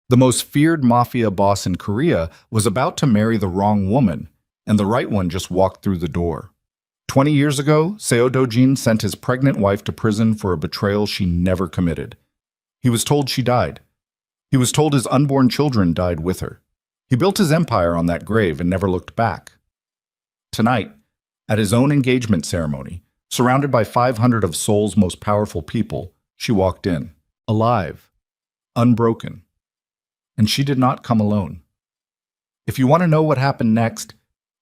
The most feared mafia boss in Korea was about to marry the wrong woman, and the right one just walked through the door. 20 years ago, Seo Do-jin sent his pregnant wife to prison for a betrayal she never committed. He was told she died. He was told his unborn children died with her. He built his empire on that grave and never looked back. Tonight, at his own engagement ceremony, surrounded by 500 of Seoul's most powerful people, she walked in, alive, unbroken. And she did not come alone. If you want to know what happened next,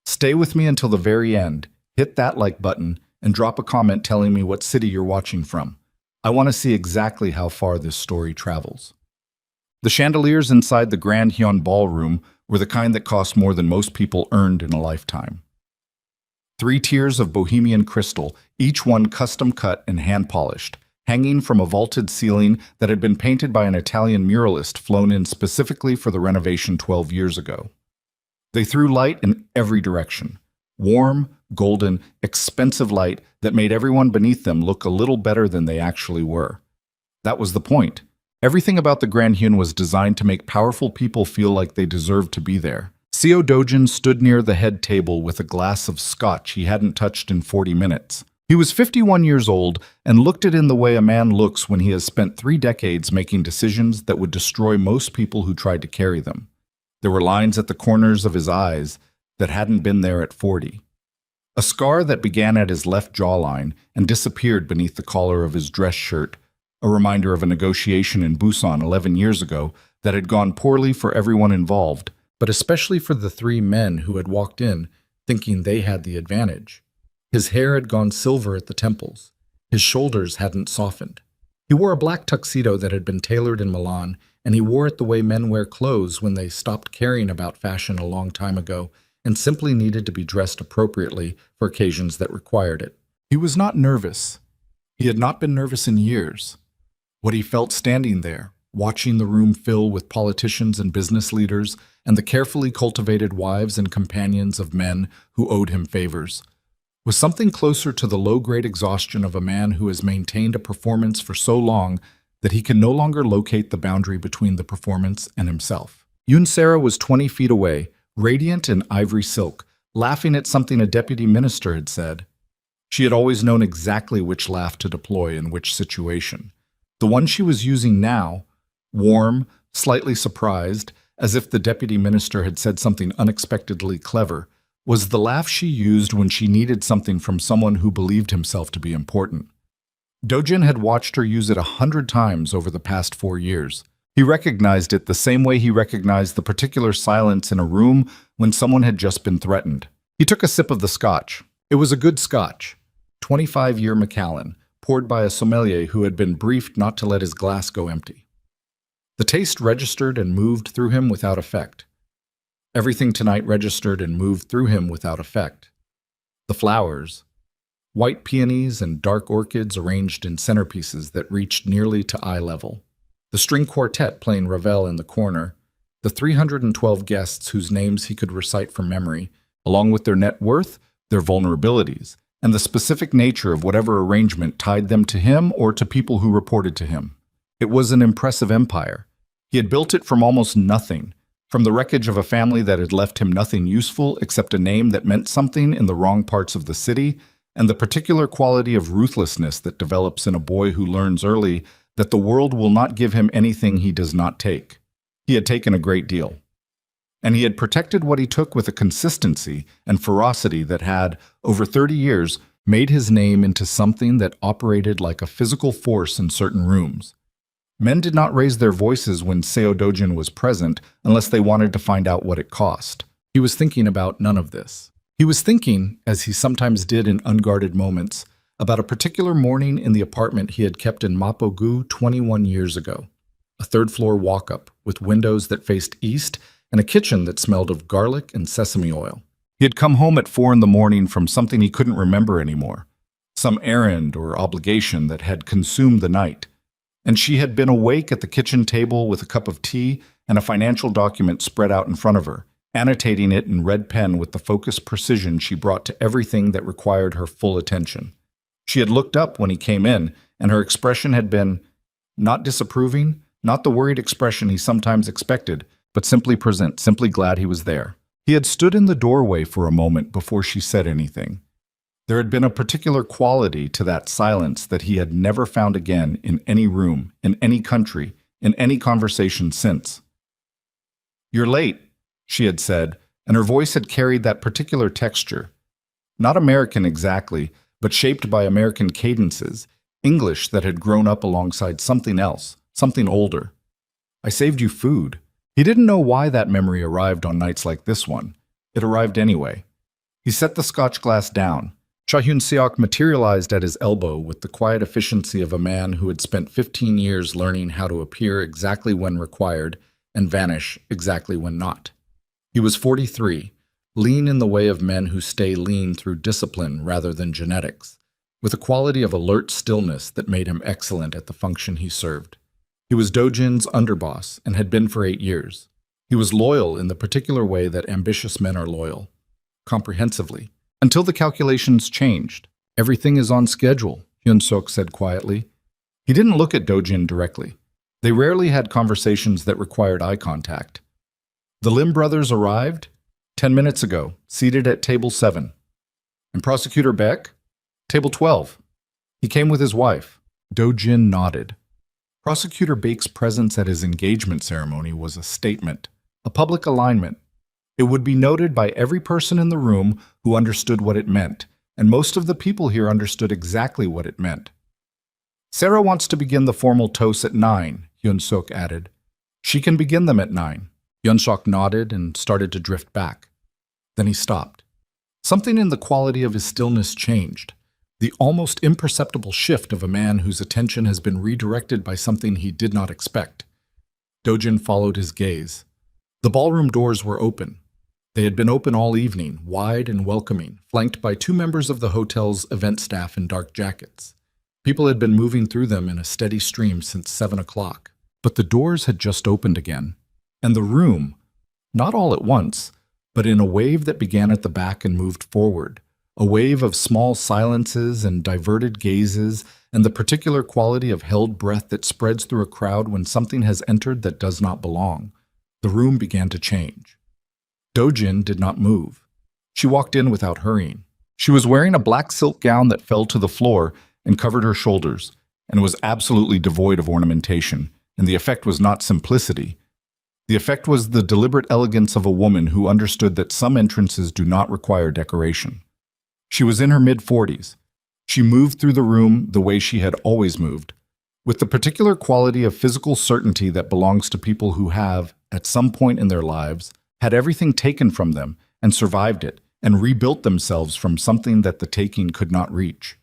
stay with me until the very end, hit that like button, and drop a comment telling me what city you're watching from. I want to see exactly how far this story travels. The chandeliers inside the Grand Hyun Ballroom were the kind that cost more than most people earned in a lifetime. 3 tiers of bohemian crystal, each one custom cut and hand-polished, hanging from a vaulted ceiling that had been painted by an Italian muralist flown in specifically for the renovation 12 years ago. They threw light in every direction. Warm, golden, expensive light that made everyone beneath them look a little better than they actually were. That was the point. Everything about the Grand Hyun was designed to make powerful people feel like they deserved to be there. Seo Do-jin stood near the head table with a glass of scotch he hadn't touched in 40 minutes. He was 51 years old and looked it in the way a man looks when he has spent 3 decades making decisions that would destroy most people who tried to carry them. There were lines at the corners of his eyes that hadn't been there at 40. A scar that began at his left jawline and disappeared beneath the collar of his dress shirt, a reminder of a negotiation in Busan 11 years ago that had gone poorly for everyone involved, but especially for the 3 men who had walked in thinking they had the advantage. His hair had gone silver at the temples. His shoulders hadn't softened. He wore a black tuxedo that had been tailored in Milan, and he wore it the way men wear clothes when they stopped caring about fashion a long time ago and simply needed to be dressed appropriately for occasions that required it. He was not nervous. He had not been nervous in years. What he felt standing there, watching the room fill with politicians and business leaders and the carefully cultivated wives and companions of men who owed him favors, was something closer to the low-grade exhaustion of a man who has maintained a performance for so long that he can no longer locate the boundary between the performance and himself. Yoon Sara was 20 feet away, radiant in ivory silk, laughing at something a deputy minister had said. She had always known exactly which laugh to deploy in which situation. The one she was using now, warm, slightly surprised, as if the deputy minister had said something unexpectedly clever, was the laugh she used when she needed something from someone who believed himself to be important. Do-jin had watched her use it 100 times over the past 4 years. He recognized it the same way he recognized the particular silence in a room when someone had just been threatened. He took a sip of the scotch. It was a good scotch, 25-year Macallan, poured by a sommelier who had been briefed not to let his glass go empty. The taste registered and moved through him without effect. Everything tonight registered and moved through him without effect. The flowers, white peonies and dark orchids arranged in centerpieces that reached nearly to eye level. The string quartet playing Ravel in the corner, the 312 guests whose names he could recite from memory, along with their net worth, their vulnerabilities, and the specific nature of whatever arrangement tied them to him or to people who reported to him. It was an impressive empire. He had built it from almost nothing, from the wreckage of a family that had left him nothing useful except a name that meant something in the wrong parts of the city, and the particular quality of ruthlessness that develops in a boy who learns early that the world will not give him anything he does not take. He had taken a great deal. And he had protected what he took with a consistency and ferocity that had, over 30 years, made his name into something that operated like a physical force in certain rooms. Men did not raise their voices when Seo Do-jin was present unless they wanted to find out what it cost. He was thinking about none of this. He was thinking, as he sometimes did in unguarded moments, about a particular morning in the apartment he had kept in Mapo-gu 21 years ago. A third-floor walk-up with windows that faced east and a kitchen that smelled of garlic and sesame oil. He had come home at 4 in the morning from something he couldn't remember anymore, some errand or obligation that had consumed the night, and she had been awake at the kitchen table with a cup of tea and a financial document spread out in front of her, annotating it in red pen with the focused precision she brought to everything that required her full attention. She had looked up when he came in, and her expression had been not disapproving, Not the worried expression he sometimes expected, but simply present, simply glad he was there. He had stood in the doorway for a moment before she said anything. There had been a particular quality to that silence that he had never found again in any room, in any country, in any conversation since. "You're late," she had said, and her voice had carried that particular texture. Not American exactly, but shaped by American cadences, English that had grown up alongside something else, something older. "I saved you food." He didn't know why that memory arrived on nights like this one. It arrived anyway. He set the scotch glass down. Cha Hyun-seok materialized at his elbow with the quiet efficiency of a man who had spent 15 years learning how to appear exactly when required and vanish exactly when not. He was 43, lean in the way of men who stay lean through discipline rather than genetics, with a quality of alert stillness that made him excellent at the function he served. He was Do-jin's underboss and had been for 8 years. He was loyal in the particular way that ambitious men are loyal, comprehensively, until the calculations changed. "Everything is on schedule," Hyun-seok said quietly. He didn't look at Do-jin directly. They rarely had conversations that required eye contact. "The Lim brothers arrived 10 minutes ago, seated at table 7. And Prosecutor Beck? Table 12. He came with his wife." Do-jin nodded. Prosecutor Beck's presence at his engagement ceremony was a statement, a public alignment. It would be noted by every person in the room who understood what it meant, and most of the people here understood exactly what it meant. "Sarah wants to begin the formal toasts at 9, Hyun-seok added. "She can begin them at 9. Hyun-seok nodded and started to drift back. Then he stopped. Something in the quality of his stillness changed. The almost imperceptible shift of a man whose attention has been redirected by something he did not expect. Do-jin followed his gaze. The ballroom doors were open. They had been open all evening, wide and welcoming, flanked by 2 members of the hotel's event staff in dark jackets. People had been moving through them in a steady stream since 7 o'clock. But the doors had just opened again. And the room, not all at once, but in a wave that began at the back and moved forward, a wave of small silences and diverted gazes and the particular quality of held breath that spreads through a crowd when something has entered that does not belong. The room began to change. Do-jin did not move. She walked in without hurrying. She was wearing a black silk gown that fell to the floor and covered her shoulders, and was absolutely devoid of ornamentation, and the effect was not simplicity. The effect was the deliberate elegance of a woman who understood that some entrances do not require decoration. She was in her mid-40s. She moved through the room the way she had always moved, with the particular quality of physical certainty that belongs to people who have, at some point in their lives, had everything taken from them and survived it and rebuilt themselves from something that the taking could not reach.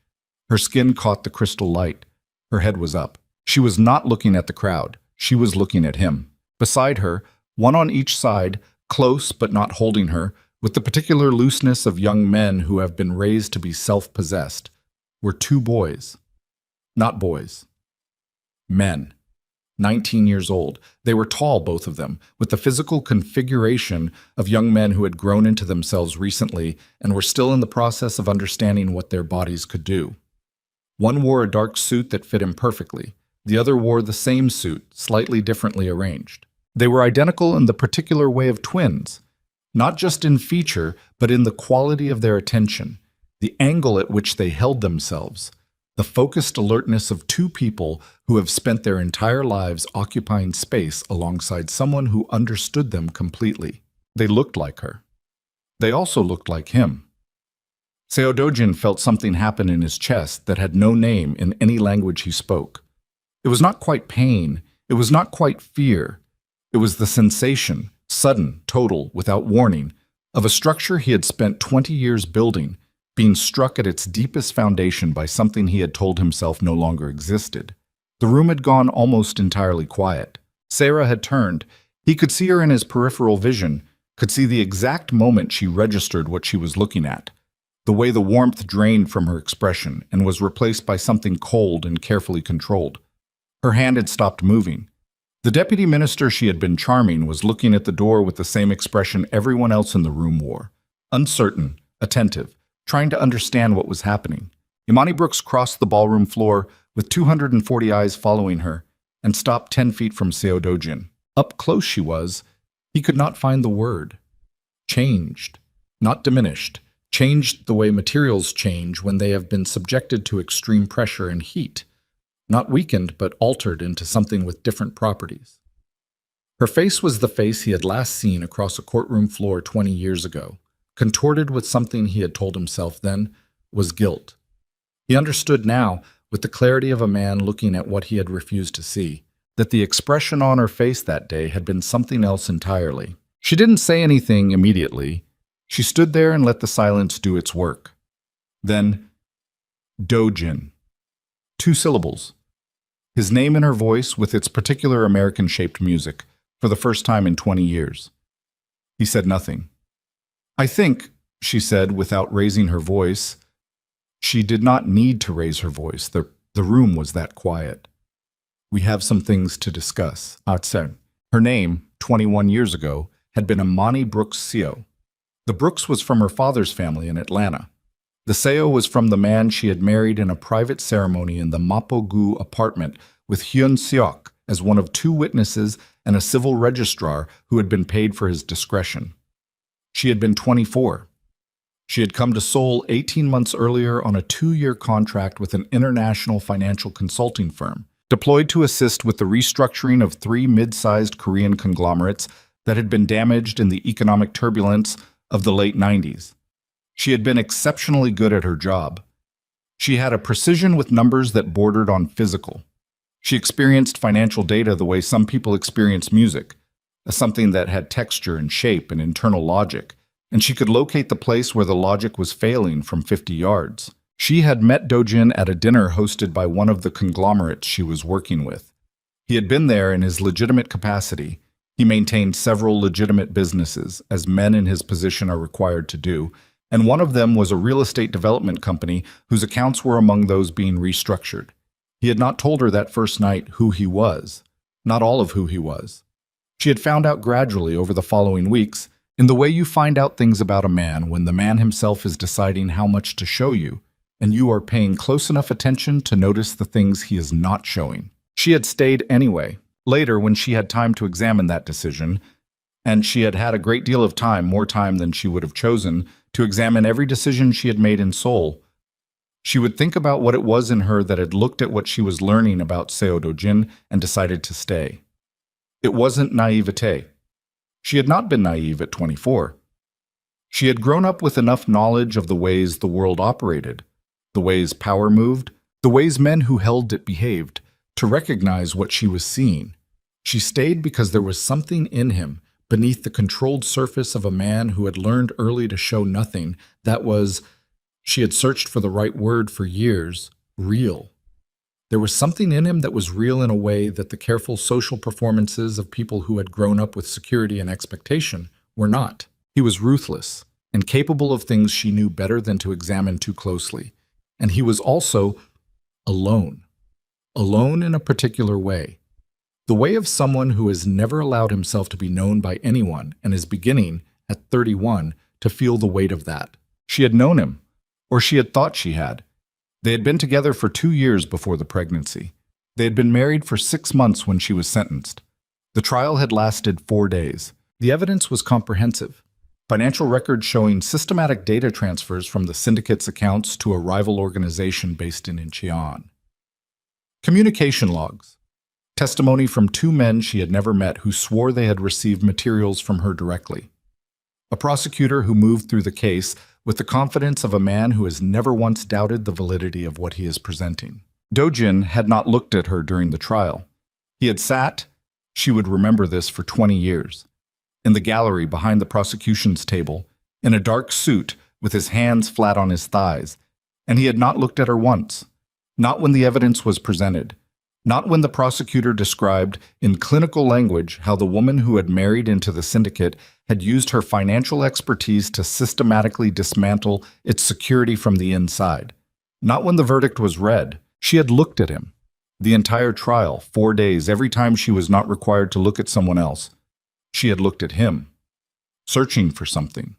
Her skin caught the crystal light. Her head was up. She was not looking at the crowd. She was looking at him. Beside her, one on each side, close but not holding her, with the particular looseness of young men who have been raised to be self-possessed, were 2 boys. Not boys. Men. 19 years old. They were tall, both of them, with the physical configuration of young men who had grown into themselves recently and were still in the process of understanding what their bodies could do. One wore a dark suit that fit him perfectly. The other wore the same suit, slightly differently arranged. They were identical in the particular way of twins, not just in feature, but in the quality of their attention, the angle at which they held themselves, the focused alertness of 2 people who have spent their entire lives occupying space alongside someone who understood them completely. They looked like her. They also looked like him. Seo Do-jin felt something happen in his chest that had no name in any language he spoke. It was not quite pain. It was not quite fear. It was the sensation, sudden, total, without warning, of a structure he had spent 20 years building, being struck at its deepest foundation by something he had told himself no longer existed. The room had gone almost entirely quiet. Sarah had turned. He could see her in his peripheral vision, could see the exact moment she registered what she was looking at, the way the warmth drained from her expression and was replaced by something cold and carefully controlled. Her hand had stopped moving. The deputy minister she had been charming was looking at the door with the same expression everyone else in the room wore, uncertain, attentive, trying to understand what was happening. Imani Brooks crossed the ballroom floor with 240 eyes following her. and stopped 10 feet from Seo Dojin. Up close she was, he could not find the word. Changed, not diminished, changed the way materials change when they have been subjected to extreme pressure and heat. Not weakened, but altered into something with different properties. Her face was the face he had last seen across a courtroom floor 20 years ago, contorted with something he had told himself then was guilt. He understood now, with the clarity of a man looking at what he had refused to see, that the expression on her face that day had been something else entirely. She didn't say anything immediately. She stood there and let the silence do its work. Then, Dojin. 2 syllables. His name in her voice with its particular American-shaped music, for the first time in 20 years. He said nothing. I think, she said without raising her voice. She did not need to raise her voice. The room was that quiet. We have some things to discuss. Atsen. Her name, 21 years ago, had been Amani Brooks Seo. The Brooks was from her father's family in Atlanta. The Seo was from the man she had married in a private ceremony in the Mapo-gu apartment with Hyun Seok as one of 2 witnesses and a civil registrar who had been paid for his discretion. She had been 24. She had come to Seoul 18 months earlier on a 2-year contract with an international financial consulting firm, deployed to assist with the restructuring of 3 mid-sized Korean conglomerates that had been damaged in the economic turbulence of the late 90s. She had been exceptionally good at her job. She had a precision with numbers that bordered on physical. She experienced financial data the way some people experience music, as something that had texture and shape and internal logic, and she could locate the place where the logic was failing from 50 yards. She had met Dojin at a dinner hosted by one of the conglomerates she was working with. He had been there in his legitimate capacity. He maintained several legitimate businesses, as men in his position are required to do, and one of them was a real estate development company whose accounts were among those being restructured. He had not told her that first night who he was, not all of who he was. She had found out gradually over the following weeks, in the way you find out things about a man when the man himself is deciding how much to show you, and you are paying close enough attention to notice the things he is not showing. She had stayed anyway. Later, when she had time to examine that decision, and she had had a great deal of time, more time than she would have chosen, to examine every decision she had made in Seoul, she would think about what it was in her that had looked at what she was learning about Seo Dojin and decided to stay. It wasn't naivete. She had not been naive at 24. She had grown up with enough knowledge of the ways the world operated, the ways power moved, the ways men who held it behaved, to recognize what she was seeing. She stayed because there was something in him, beneath the controlled surface of a man who had learned early to show nothing, that was, she had searched for the right word for years, real. There was something in him that was real in a way that the careful social performances of people who had grown up with security and expectation were not. He was ruthless and capable of things she knew better than to examine too closely. And he was also alone. Alone in a particular way. The way of someone who has never allowed himself to be known by anyone and is beginning, at 31, to feel the weight of that. She had known him, or she had thought she had. They had been together for 2 years before the pregnancy. They had been married for 6 months when she was sentenced. The trial had lasted 4 days. The evidence was comprehensive. Financial records showing systematic data transfers from the syndicate's accounts to a rival organization based in Incheon. Communication logs. Testimony from 2 men she had never met who swore they had received materials from her directly. A prosecutor who moved through the case with the confidence of a man who has never once doubted the validity of what he is presenting. Dojin had not looked at her during the trial. He had sat, she would remember this for 20 years, in the gallery behind the prosecution's table, in a dark suit with his hands flat on his thighs, and he had not looked at her once, not when the evidence was presented, not when the prosecutor described in clinical language how the woman who had married into the syndicate had used her financial expertise to systematically dismantle its security from the inside. Not when the verdict was read. She had looked at him. The entire trial, 4 days, every time she was not required to look at someone else. She had looked at him, searching for something.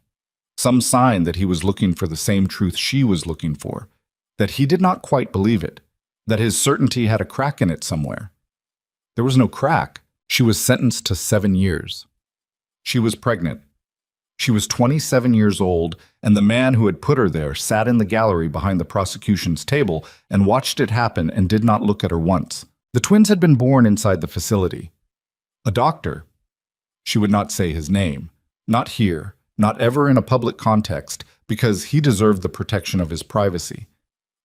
Some sign that he was looking for the same truth she was looking for, that he did not quite believe it, that his certainty had a crack in it somewhere. There was no crack. She was sentenced to 7 years. She was pregnant. She was 27 years old, and the man who had put her there sat in the gallery behind the prosecution's table and watched it happen and did not look at her once. The twins had been born inside the facility. A doctor, she would not say his name, not here, not ever in a public context, because he deserved the protection of his privacy,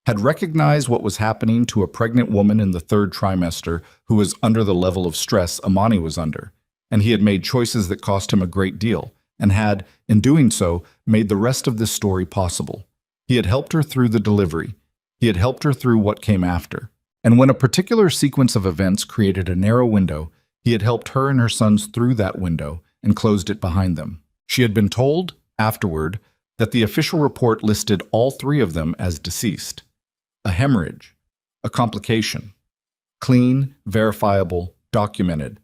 had recognized what was happening to a pregnant woman in the 3rd trimester who was under the level of stress Amani was under, and he had made choices that cost him a great deal, and had, in doing so, made the rest of this story possible. He had helped her through the delivery. He had helped her through what came after. And when a particular sequence of events created a narrow window, he had helped her and her sons through that window and closed it behind them. She had been told, afterward, that the official report listed all 3 of them as deceased. A hemorrhage, a complication. Clean, verifiable, documented.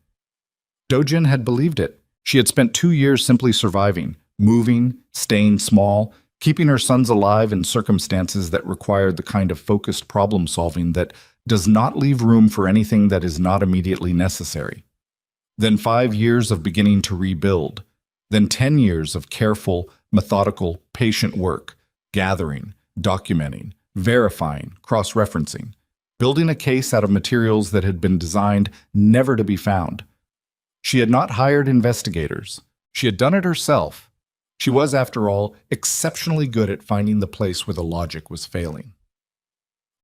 Dojin had believed it. She had spent 2 years simply surviving, moving, staying small, keeping her sons alive in circumstances that required the kind of focused problem-solving that does not leave room for anything that is not immediately necessary. Then 5 years of beginning to rebuild. Then 10 years of careful, methodical, patient work, gathering, documenting, verifying, cross-referencing, building a case out of materials that had been designed never to be found. She had not hired investigators. She had done it herself. She was, after all, exceptionally good at finding the place where the logic was failing.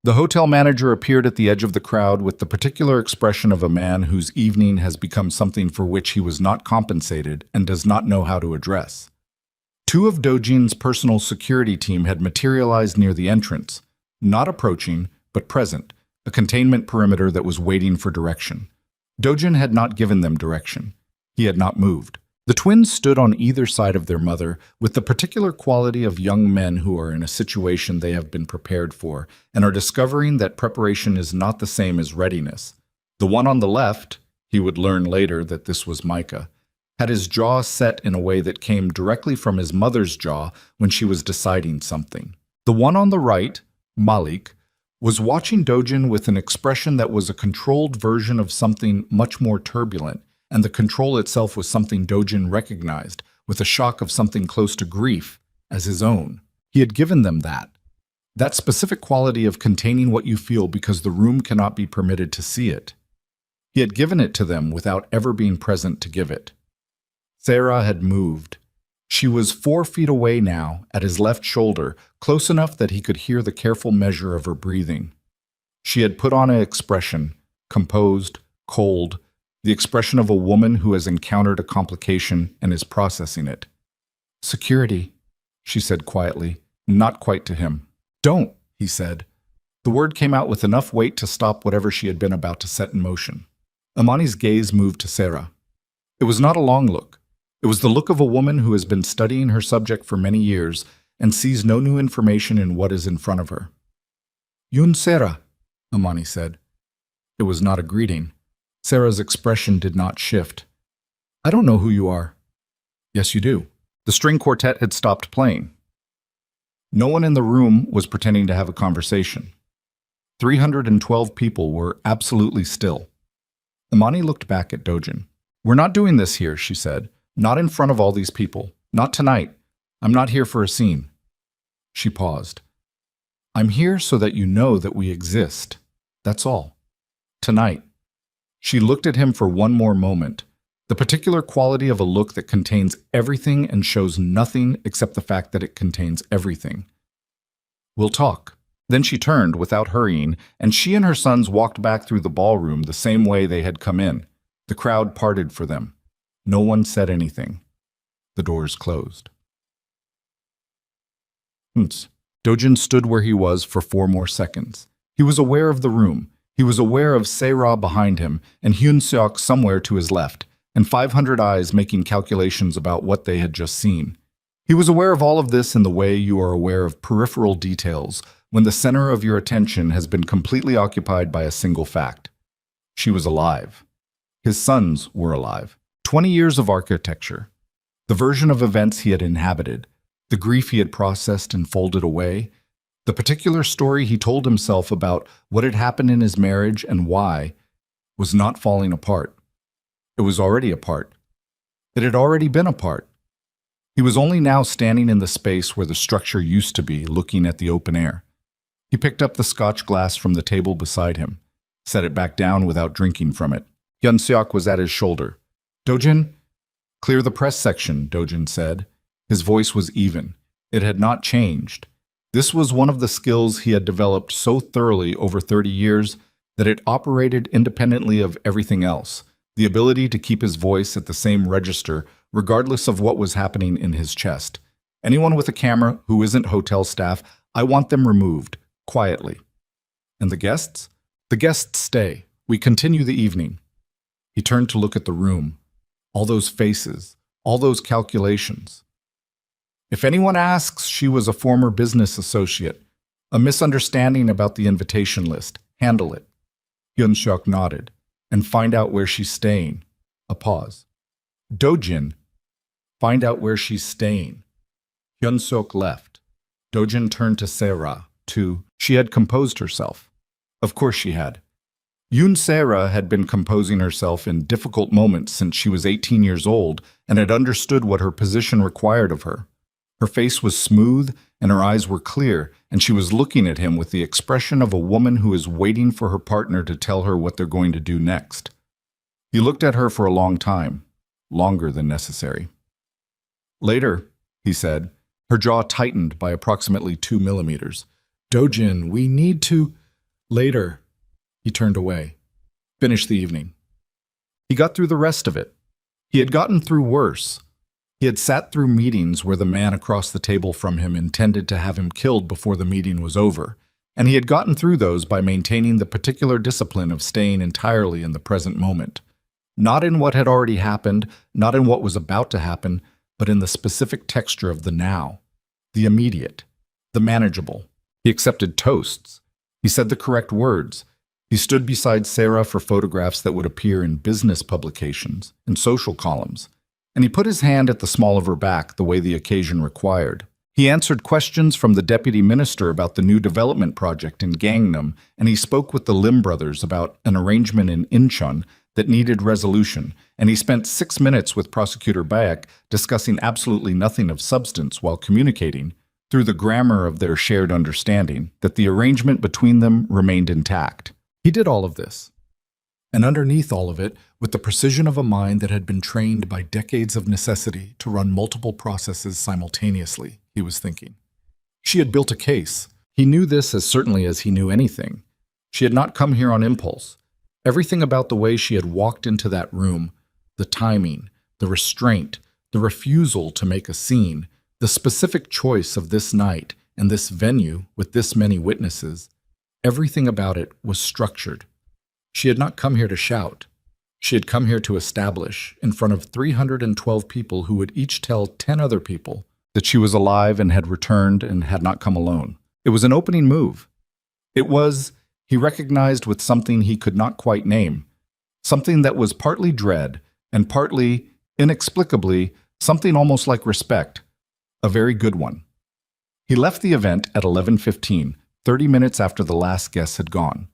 The hotel manager appeared at the edge of the crowd with the particular expression of a man whose evening has become something for which he was not compensated and does not know how to address. 2 of Dojin's personal security team had materialized near the entrance, not approaching, but present, a containment perimeter that was waiting for direction. Dojin had not given them direction. He had not moved. The twins stood on either side of their mother with the particular quality of young men who are in a situation they have been prepared for and are discovering that preparation is not the same as readiness. The one on the left, he would learn later that this was Micah, had his jaw set in a way that came directly from his mother's jaw when she was deciding something. The one on the right, Malik, was watching Dojin with an expression that was a controlled version of something much more turbulent, and the control itself was something Dojin recognized, with a shock of something close to grief, as his own. He had given them that specific quality of containing what you feel because the room cannot be permitted to see it. He had given it to them without ever being present to give it. Sarah had moved. She was 4 feet away now, at his left shoulder, close enough that he could hear the careful measure of her breathing. She had put on an expression, composed, cold, the expression of a woman who has encountered a complication and is processing it. "Security," she said quietly, not quite to him. "Don't," he said. The word came out with enough weight to stop whatever she had been about to set in motion. Amani's gaze moved to Sarah. It was not a long look. It was the look of a woman who has been studying her subject for many years and sees no new information in what is in front of her. "Yun Sarah," Amani said. It was not a greeting. Sarah's expression did not shift. "I don't know who you are." "Yes, you do." The string quartet had stopped playing. No one in the room was pretending to have a conversation. 312 people were absolutely still. Amani looked back at Dojin. "We're not doing this here," she said. "Not in front of all these people. Not tonight. I'm not here for a scene." She paused. "I'm here so that you know that we exist. That's all. Tonight." She looked at him for one more moment, the particular quality of a look that contains everything and shows nothing except the fact that it contains everything. "We'll talk." Then she turned without hurrying, and she and her sons walked back through the ballroom the same way they had come in. The crowd parted for them. No one said anything. The doors closed. Dojin stood where he was for 4 more seconds. He was aware of the room. He was aware of Se-ra behind him and Hyun-seok somewhere to his left, and 500 eyes making calculations about what they had just seen. He was aware of all of this in the way you are aware of peripheral details when the center of your attention has been completely occupied by a single fact. She was alive. His sons were alive. 20 years of architecture. The version of events he had inhabited. The grief he had processed and folded away. The particular story he told himself about what had happened in his marriage and why was not falling apart. It was already apart. It had already been apart. He was only now standing in the space where the structure used to be, looking at the open air. He picked up the scotch glass from the table beside him, set it back down without drinking from it. Hyun-seok was at his shoulder. "Dojin?" "Clear the press section," Dojin said. His voice was even. It had not changed. This was one of the skills he had developed so thoroughly over 30 years that it operated independently of everything else, the ability to keep his voice at the same register regardless of what was happening in his chest. "Anyone with a camera who isn't hotel staff, I want them removed, quietly." "And the guests?" "The guests stay. We continue the evening." He turned to look at the room. All those faces, all those calculations. If anyone asks, she was a former business associate. A misunderstanding about the invitation list. Handle it. Hyun-seok nodded. "And find out where she's staying." A pause. "Dojin, find out where she's staying." Hyun-seok left. Dojin turned to Sera, too. She had composed herself. Of course she had. Yoon Sera had been composing herself in difficult moments since she was 18 years old and had understood what her position required of her. Her face was smooth and her eyes were clear, and she was looking at him with the expression of a woman who is waiting for her partner to tell her what they're going to do next. He looked at her for a long time, longer than necessary. "Later," he said, her jaw tightened by approximately 2 millimeters. "Dojin, we need to—" "Later." He turned away. Finish the evening. He got through the rest of it. He had gotten through worse. He had sat through meetings where the man across the table from him intended to have him killed before the meeting was over, and he had gotten through those by maintaining the particular discipline of staying entirely in the present moment. Not in what had already happened, not in what was about to happen, but in the specific texture of the now, the immediate, the manageable. He accepted toasts. He said the correct words. He stood beside Sarah for photographs that would appear in business publications and social columns, and he put his hand at the small of her back the way the occasion required. He answered questions from the deputy minister about the new development project in Gangnam, and he spoke with the Lim brothers about an arrangement in Incheon that needed resolution, and he spent 6 minutes with Prosecutor Baek discussing absolutely nothing of substance while communicating, through the grammar of their shared understanding, that the arrangement between them remained intact. He did all of this. And underneath all of it, with the precision of a mind that had been trained by decades of necessity to run multiple processes simultaneously, he was thinking. She had built a case. He knew this as certainly as he knew anything. She had not come here on impulse. Everything about the way she had walked into that room, the timing, the restraint, the refusal to make a scene, the specific choice of this night and this venue with this many witnesses, everything about it was structured. She had not come here to shout. She had come here to establish, in front of 312 people who would each tell 10 other people, that she was alive and had returned and had not come alone. It was an opening move. It was, he recognized with something he could not quite name, something that was partly dread and partly, inexplicably, something almost like respect, a very good one. He left the event at 11:15, 30 minutes after the last guest had gone.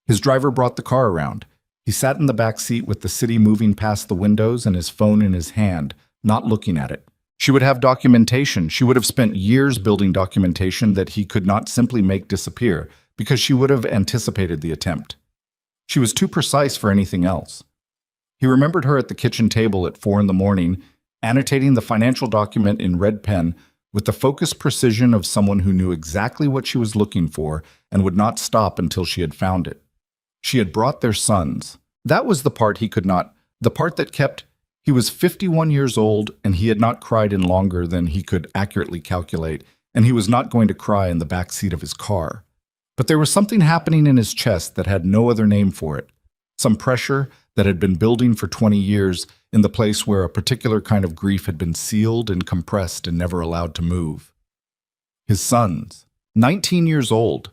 His driver brought the car around. He sat in the back seat with the city moving past the windows and his phone in his hand, not looking at it. She would have documentation. She would have spent years building documentation that he could not simply make disappear, because she would have anticipated the attempt. She was too precise for anything else. He remembered her at the kitchen table at 4 a.m, annotating the financial document in red pen with the focused precision of someone who knew exactly what she was looking for and would not stop until she had found it. She had brought their sons. That was the part he could not, the part that kept. He was 51 years old, and he had not cried in longer than he could accurately calculate, and he was not going to cry in the back seat of his car. But there was something happening in his chest that had no other name for it, some pressure that had been building for 20 years in the place where a particular kind of grief had been sealed and compressed and never allowed to move. His sons, 19 years old,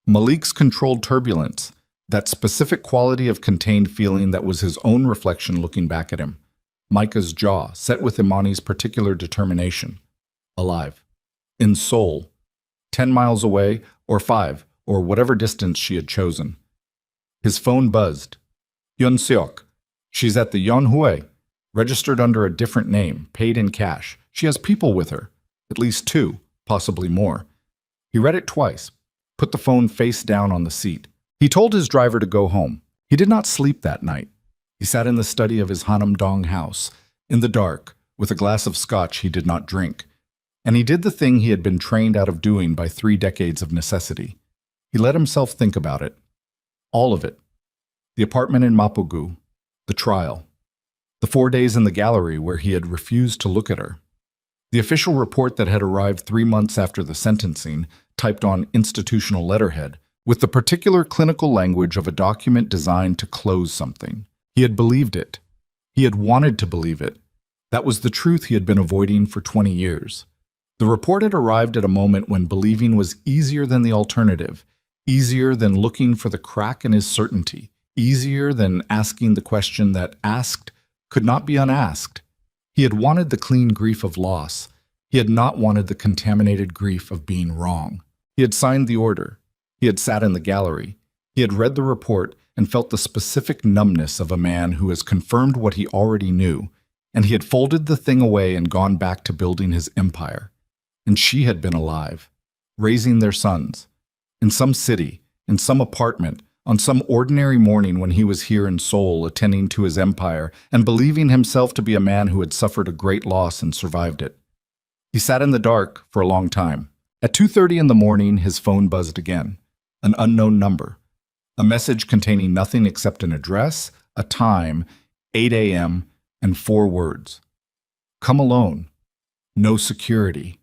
Malik's controlled turbulence, that specific quality of contained feeling that was his own reflection looking back at him, Micah's jaw set with Imani's particular determination, alive, in Seoul, 10 miles away or 5, or whatever distance she had chosen. His phone buzzed. Hyun-seok. She's at the Yeonhue, registered under a different name, paid in cash. She has people with her, at least two, possibly more. He read it twice, put the phone face down on the seat. He told his driver to go home. He did not sleep that night. He sat in the study of his Hanam-dong house, in the dark, with a glass of scotch he did not drink. And he did the thing he had been trained out of doing by 3 decades of necessity. He let himself think about it. All of it. The apartment in Mapogu, the trial, the 4 days in the gallery where he had refused to look at her, the official report that had arrived 3 months after the sentencing, typed on institutional letterhead, with the particular clinical language of a document designed to close something. He had believed it. He had wanted to believe it. That was the truth he had been avoiding for 20 years. The report had arrived at a moment when believing was easier than the alternative, easier than looking for the crack in his certainty, easier than asking the question that, asked, could not be unasked. He had wanted the clean grief of loss. He had not wanted the contaminated grief of being wrong. He had signed the order. He had sat in the gallery. He had read the report and felt the specific numbness of a man who has confirmed what he already knew, and he had folded the thing away and gone back to building his empire. And she had been alive, raising their sons, in some city, in some apartment, on some ordinary morning when he was here in Seoul attending to his empire and believing himself to be a man who had suffered a great loss and survived it. He sat in the dark for a long time. At 2:30 in the morning, his phone buzzed again. An unknown number. A message containing nothing except an address, a time, 8 a.m., and 4 words. Come alone. No security.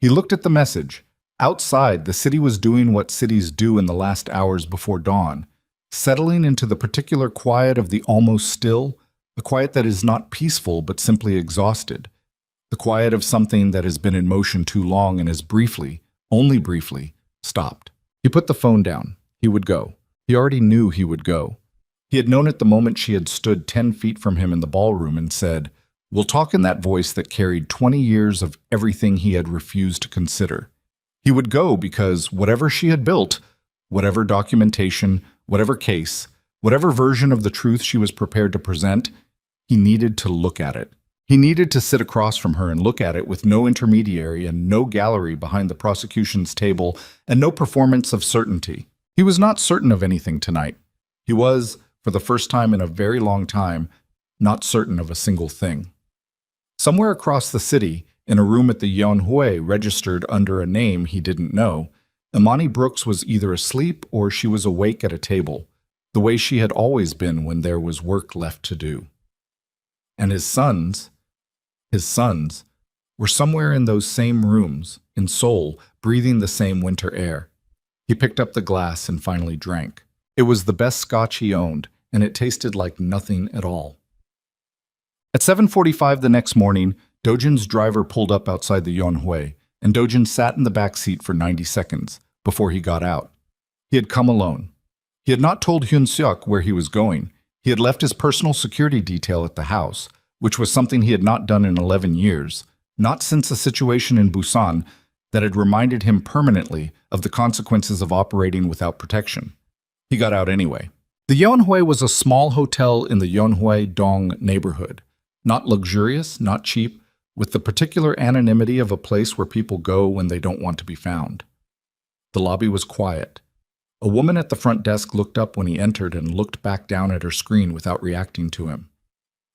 He looked at the message. Outside, the city was doing what cities do in the last hours before dawn, settling into the particular quiet of the almost still, a quiet that is not peaceful but simply exhausted, the quiet of something that has been in motion too long and has briefly, only briefly, stopped. He put the phone down. He would go. He already knew he would go. He had known it the moment she had stood 10 feet from him in the ballroom and said, "We'll talk," in that voice that carried 20 years of everything he had refused to consider. He would go because whatever she had built, whatever documentation, whatever case, whatever version of the truth she was prepared to present, he needed to look at it. He needed to sit across from her and look at it with no intermediary and no gallery behind the prosecution's table and no performance of certainty. He was not certain of anything tonight. He was, for the first time in a very long time, not certain of a single thing. Somewhere across the city, in a room at the Yeonhue registered under a name he didn't know, Imani Brooks was either asleep or she was awake at a table, the way she had always been when there was work left to do. And his sons, were somewhere in those same rooms, in Seoul, breathing the same winter air. He picked up the glass and finally drank. It was the best scotch he owned, and it tasted like nothing at all. At 7:45 the next morning, Dojin's driver pulled up outside the Yeonhue, and Dojin sat in the back seat for 90 seconds before he got out. He had come alone. He had not told Hyun-seok where he was going. He had left his personal security detail at the house, which was something he had not done in 11 years, not since a situation in Busan that had reminded him permanently of the consequences of operating without protection. He got out anyway. The Yeonhue was a small hotel in the Yeonhue-dong neighborhood, not luxurious, not cheap, with the particular anonymity of a place where people go when they don't want to be found. The lobby was quiet. A woman at the front desk looked up when he entered and looked back down at her screen without reacting to him.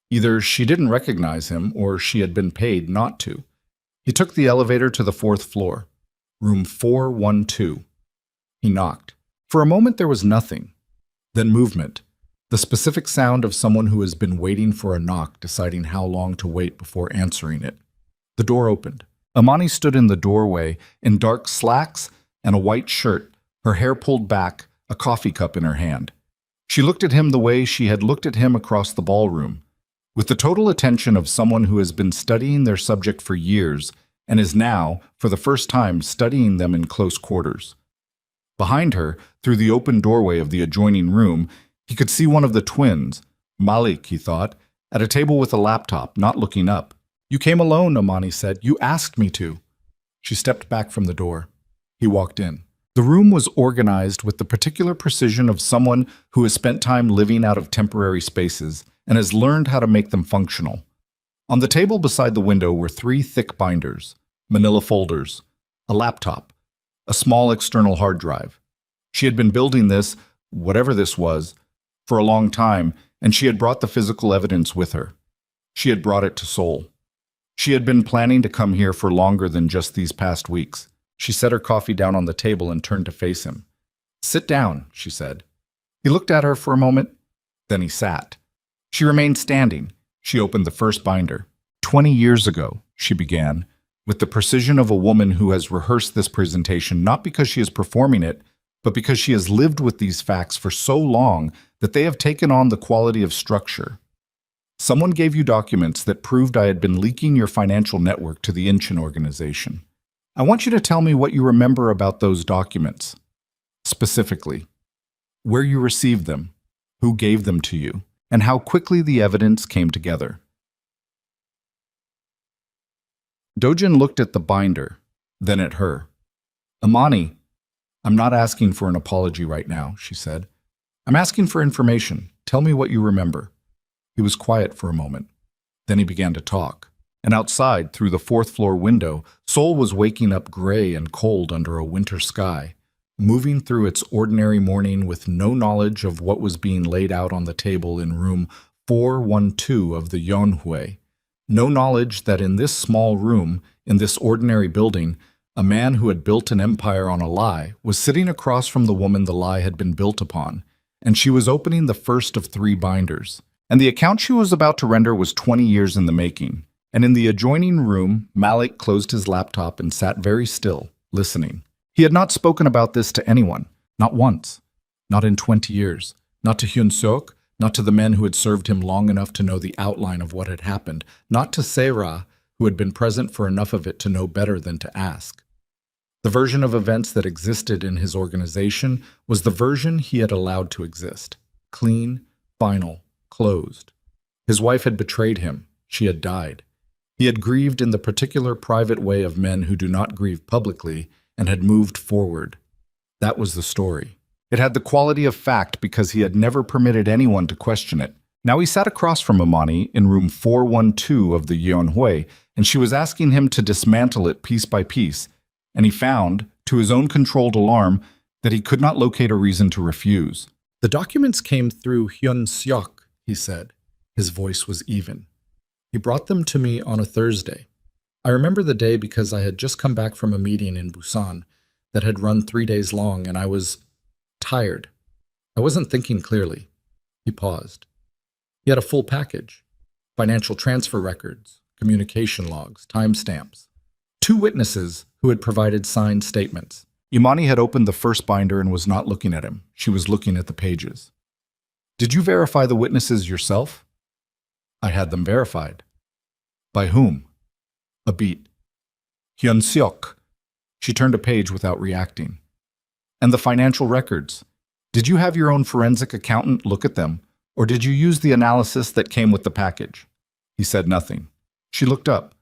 Either she didn't recognize him or she had been paid not to. He took the elevator to the 4th floor, room 412. He knocked. For a moment there was nothing, then movement, the specific sound of someone who has been waiting for a knock, deciding how long to wait before answering it. The door opened. Imani stood in the doorway in dark slacks and a white shirt, her hair pulled back, a coffee cup in her hand. She looked at him the way she had looked at him across the ballroom, with the total attention of someone who has been studying their subject for years and is now, for the first time, studying them in close quarters. Behind her, through the open doorway of the adjoining room, he could see one of the twins, Malik, he thought, at a table with a laptop, not looking up. "You came alone," Imani said. "You asked me to." She stepped back from the door. He walked in. The room was organized with the particular precision of someone who has spent time living out of temporary spaces and has learned how to make them functional. On the table beside the window were 3 thick binders, manila folders, a laptop, a small external hard drive. She had been building this, whatever this was, for a long time, and she had brought the physical evidence with her. She had brought it to Seoul. She had been planning to come here for longer than just these past weeks. She set her coffee down on the table and turned to face him. "Sit down," she said. He looked at her for a moment, then he sat. She remained standing. She opened the first binder. 20 years ago, she began, with the precision of a woman who has rehearsed this presentation not because she is performing it, but because she has lived with these facts for so long that they have taken on the quality of structure. "Someone gave you documents that proved I had been leaking your financial network to the Incheon organization. I want you to tell me what you remember about those documents. Specifically, where you received them, who gave them to you, and how quickly the evidence came together." Dojin looked at the binder, then at her. "Amani, I'm not asking for an apology right now," she said. "I'm asking for information. Tell me what you remember." He was quiet for a moment. Then he began to talk. And outside, through the 4th-floor window, Seoul was waking up gray and cold under a winter sky, moving through its ordinary morning with no knowledge of what was being laid out on the table in room 412 of the Yeonhue. No knowledge that in this small room, in this ordinary building, a man who had built an empire on a lie was sitting across from the woman the lie had been built upon, and she was opening the first of 3 binders. And the account she was about to render was 20 years in the making. And in the adjoining room, Malik closed his laptop and sat very still, listening. He had not spoken about this to anyone, not once, not in 20 years, not to Hyun Seok, not to the men who had served him long enough to know the outline of what had happened, not to Se-ra, who had been present for enough of it to know better than to ask. The version of events that existed in his organization was the version he had allowed to exist. Clean, final, closed. His wife had betrayed him. She had died. He had grieved in the particular private way of men who do not grieve publicly and had moved forward. That was the story. It had the quality of fact because he had never permitted anyone to question it. Now he sat across from Amani in room 412 of the Yeonhue, and she was asking him to dismantle it piece by piece, and he found, to his own controlled alarm, that he could not locate a reason to refuse. "The documents came through Hyun Seok," he said. His voice was even. "He brought them to me on a Thursday. I remember the day because I had just come back from a meeting in Busan that had run 3 days long, and I was tired. I wasn't thinking clearly." He paused. He had a full package. Financial transfer records, communication logs, timestamps. 2 witnesses who had provided signed statements. Imani had opened the first binder and was not looking at him. She was looking at the pages. "Did you verify the witnesses yourself?" "I had them verified." "By whom?" A beat. "Hyun Seok." She turned a page without reacting. "And the financial records? Did you have your own forensic accountant look at them, or did you use the analysis that came with the package?" He said nothing. She looked up.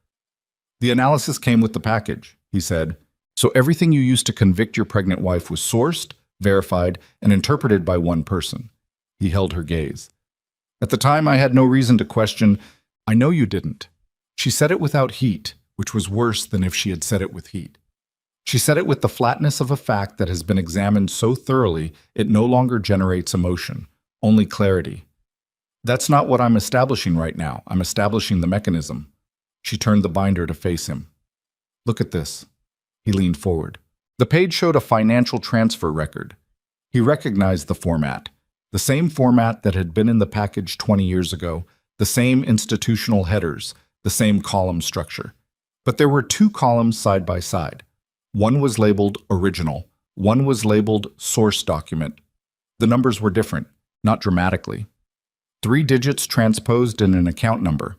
"The analysis came with the package," he said. "So everything you used to convict your pregnant wife was sourced, verified, and interpreted by one person." He held her gaze. "At the time, I had no reason to question. I know you didn't." She said it without heat, which was worse than if she had said it with heat. She said it with the flatness of a fact that has been examined so thoroughly it no longer generates emotion, only clarity. "That's not what I'm establishing right now. I'm establishing the mechanism." She turned the binder to face him. "Look at this." He leaned forward. The page showed a financial transfer record. He recognized the format. The same format that had been in the package 20 years ago, the same institutional headers, the same column structure. But there were 2 columns side by side. One was labeled Original, one was labeled Source Document. The numbers were different, not dramatically. 3 digits transposed in an account number.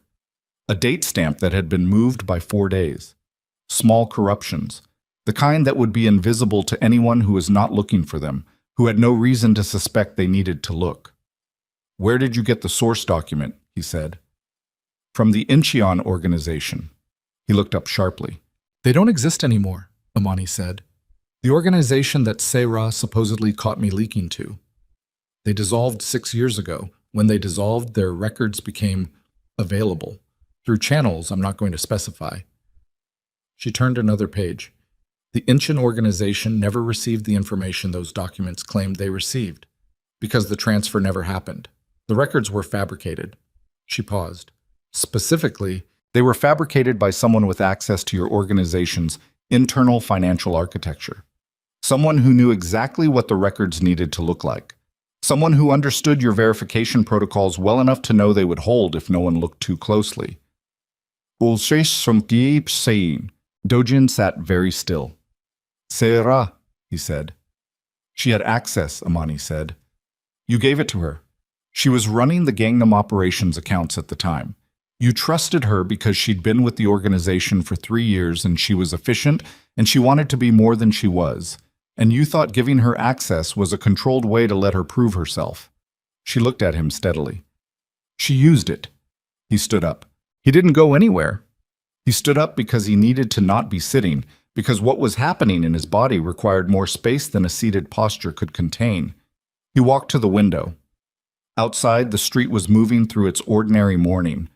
A date stamp that had been moved by 4 days. Small corruptions, the kind that would be invisible to anyone who was not looking for them, who had no reason to suspect they needed to look. "Where did you get the source document?" he said. "From the Incheon organization." He looked up sharply. "They don't exist anymore," Amani said. The organization that Seira supposedly caught me leaking to. They dissolved 6 years ago. When they dissolved, their records became available through channels I'm not going to specify. She turned another page. The Inchin organization never received the information those documents claimed they received, because the transfer never happened. The records were fabricated. She paused. Specifically, they were fabricated by someone with access to your organization's internal financial architecture. Someone who knew exactly what the records needed to look like. Someone who understood your verification protocols well enough to know they would hold if no one looked too closely. Dojin sat very still. Seira, he said. She had access, Amani said. You gave it to her. She was running the Gangnam operations accounts at the time. You trusted her because she'd been with the organization for 3 years and she was efficient and she wanted to be more than she was. And you thought giving her access was a controlled way to let her prove herself. She looked at him steadily. She used it. He stood up. He didn't go anywhere. He stood up because he needed to not be sitting, because what was happening in his body required more space than a seated posture could contain. He walked to the window. Outside, the street was moving through its ordinary morning.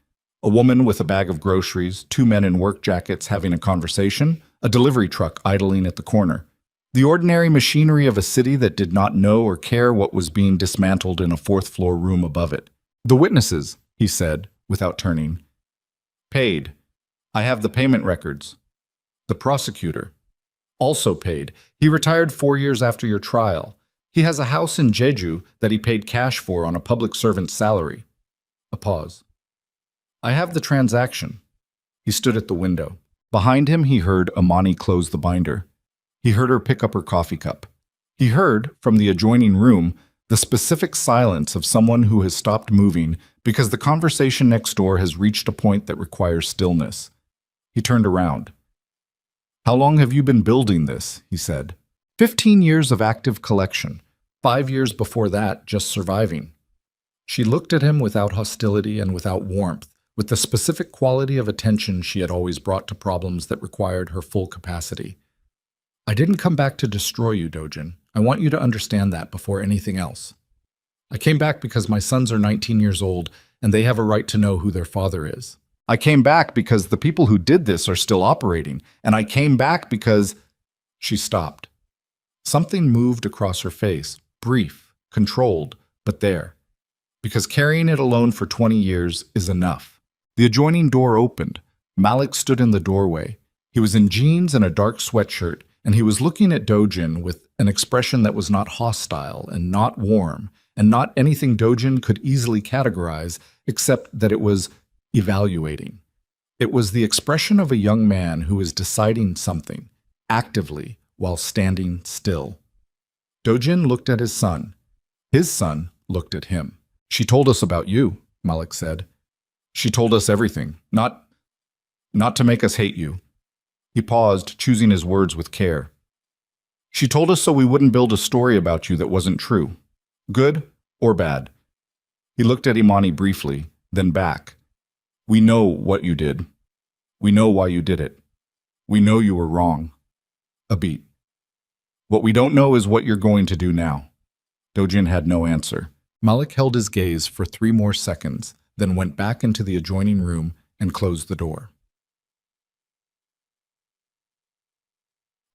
A woman with a bag of groceries, 2 men in work jackets having a conversation, a delivery truck idling at the corner. The ordinary machinery of a city that did not know or care what was being dismantled in a 4th-floor room above it. The witnesses, he said, without turning. Paid. I have the payment records. The prosecutor. Also paid. He retired 4 years after your trial. He has a house in Jeju that he paid cash for on a public servant's salary. A pause. I have the transaction. He stood at the window. Behind him, he heard Amani close the binder. He heard her pick up her coffee cup. He heard, from the adjoining room, the specific silence of someone who has stopped moving because the conversation next door has reached a point that requires stillness. He turned around. How long have you been building this? He said. 15 years of active collection. 5 years before that, just surviving. She looked at him without hostility and without warmth, with the specific quality of attention she had always brought to problems that required her full capacity. I didn't come back to destroy you, Dojin. I want you to understand that before anything else. I came back because my sons are 19 years old and they have a right to know who their father is. I came back because the people who did this are still operating, and I came back because... She stopped. Something moved across her face, brief, controlled, but there. Because carrying it alone for 20 years is enough. The adjoining door opened. Malik stood in the doorway. He was in jeans and a dark sweatshirt, and he was looking at Dojin with an expression that was not hostile and not warm, and not anything Dojin could easily categorize, except that it was evaluating. It was the expression of a young man who is deciding something, actively, while standing still. Dojin looked at his son. His son looked at him. She told us about you, Malik said. She told us everything, not to make us hate you. He paused, choosing his words with care. She told us so we wouldn't build a story about you that wasn't true, good or bad. He looked at Imani briefly, then back. We know what you did. We know why you did it. We know you were wrong. A beat. What we don't know is what you're going to do now. Dojin had no answer. Malik held his gaze for 3 more seconds, then went back into the adjoining room and closed the door.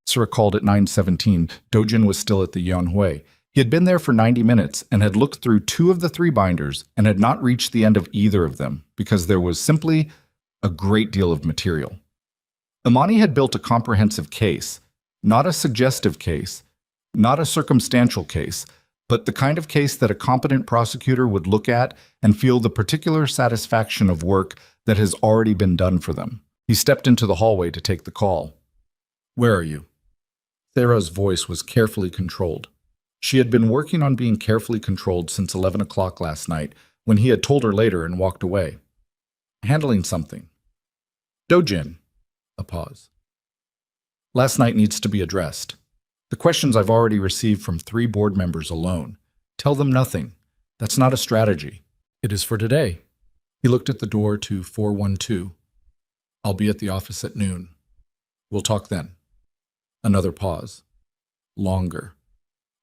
Sira called at 9:17. Dojin was still at the Yeonhui. He had been there for 90 minutes and had looked through 2 of the 3 binders and had not reached the end of either of them because there was simply a great deal of material. Imani had built a comprehensive case, not a suggestive case, not a circumstantial case, but the kind of case that a competent prosecutor would look at and feel the particular satisfaction of work that has already been done for them. He stepped into the hallway to take the call. Where are you? Sarah's voice was carefully controlled. She had been working on being carefully controlled since 11 o'clock last night, when he had told her later and walked away. Handling something. Dojin. A pause. Last night needs to be addressed. The questions I've already received from 3 board members alone. Tell them nothing. That's not a strategy. It is for today. He looked at the door to 412. I'll be at the office at noon. We'll talk then. Another pause. longer.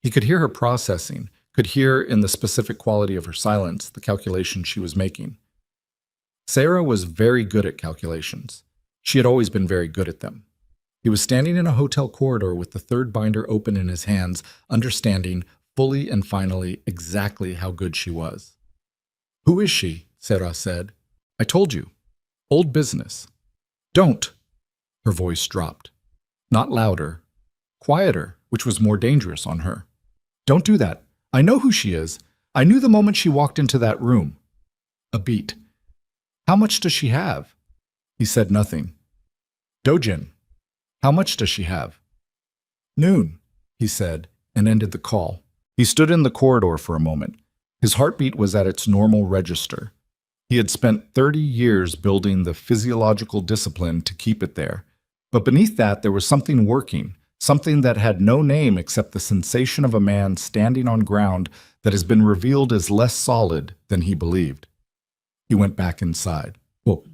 He could hear her processing, could hear in the specific quality of her silence the calculation she was making. Sarah was very good at calculations. She had always been very good at them. He was standing in a hotel corridor with the third binder open in his hands, understanding fully and finally exactly how good she was. "Who is she?" Sarah said. "I told you. Old business." "Don't." Her voice dropped. Not louder. Quieter, which was more dangerous on her. "Don't do that. I know who she is. I knew the moment she walked into that room." A beat. "How much does she have?" He said nothing. "Dojin, how much does she have?" "Noon," he said, and ended the call. He stood in the corridor for a moment. His heartbeat was at its normal register. He had spent 30 years building the physiological discipline to keep it there. But beneath that, there was something working, something that had no name except the sensation of a man standing on ground that has been revealed as less solid than he believed. He went back inside. Well,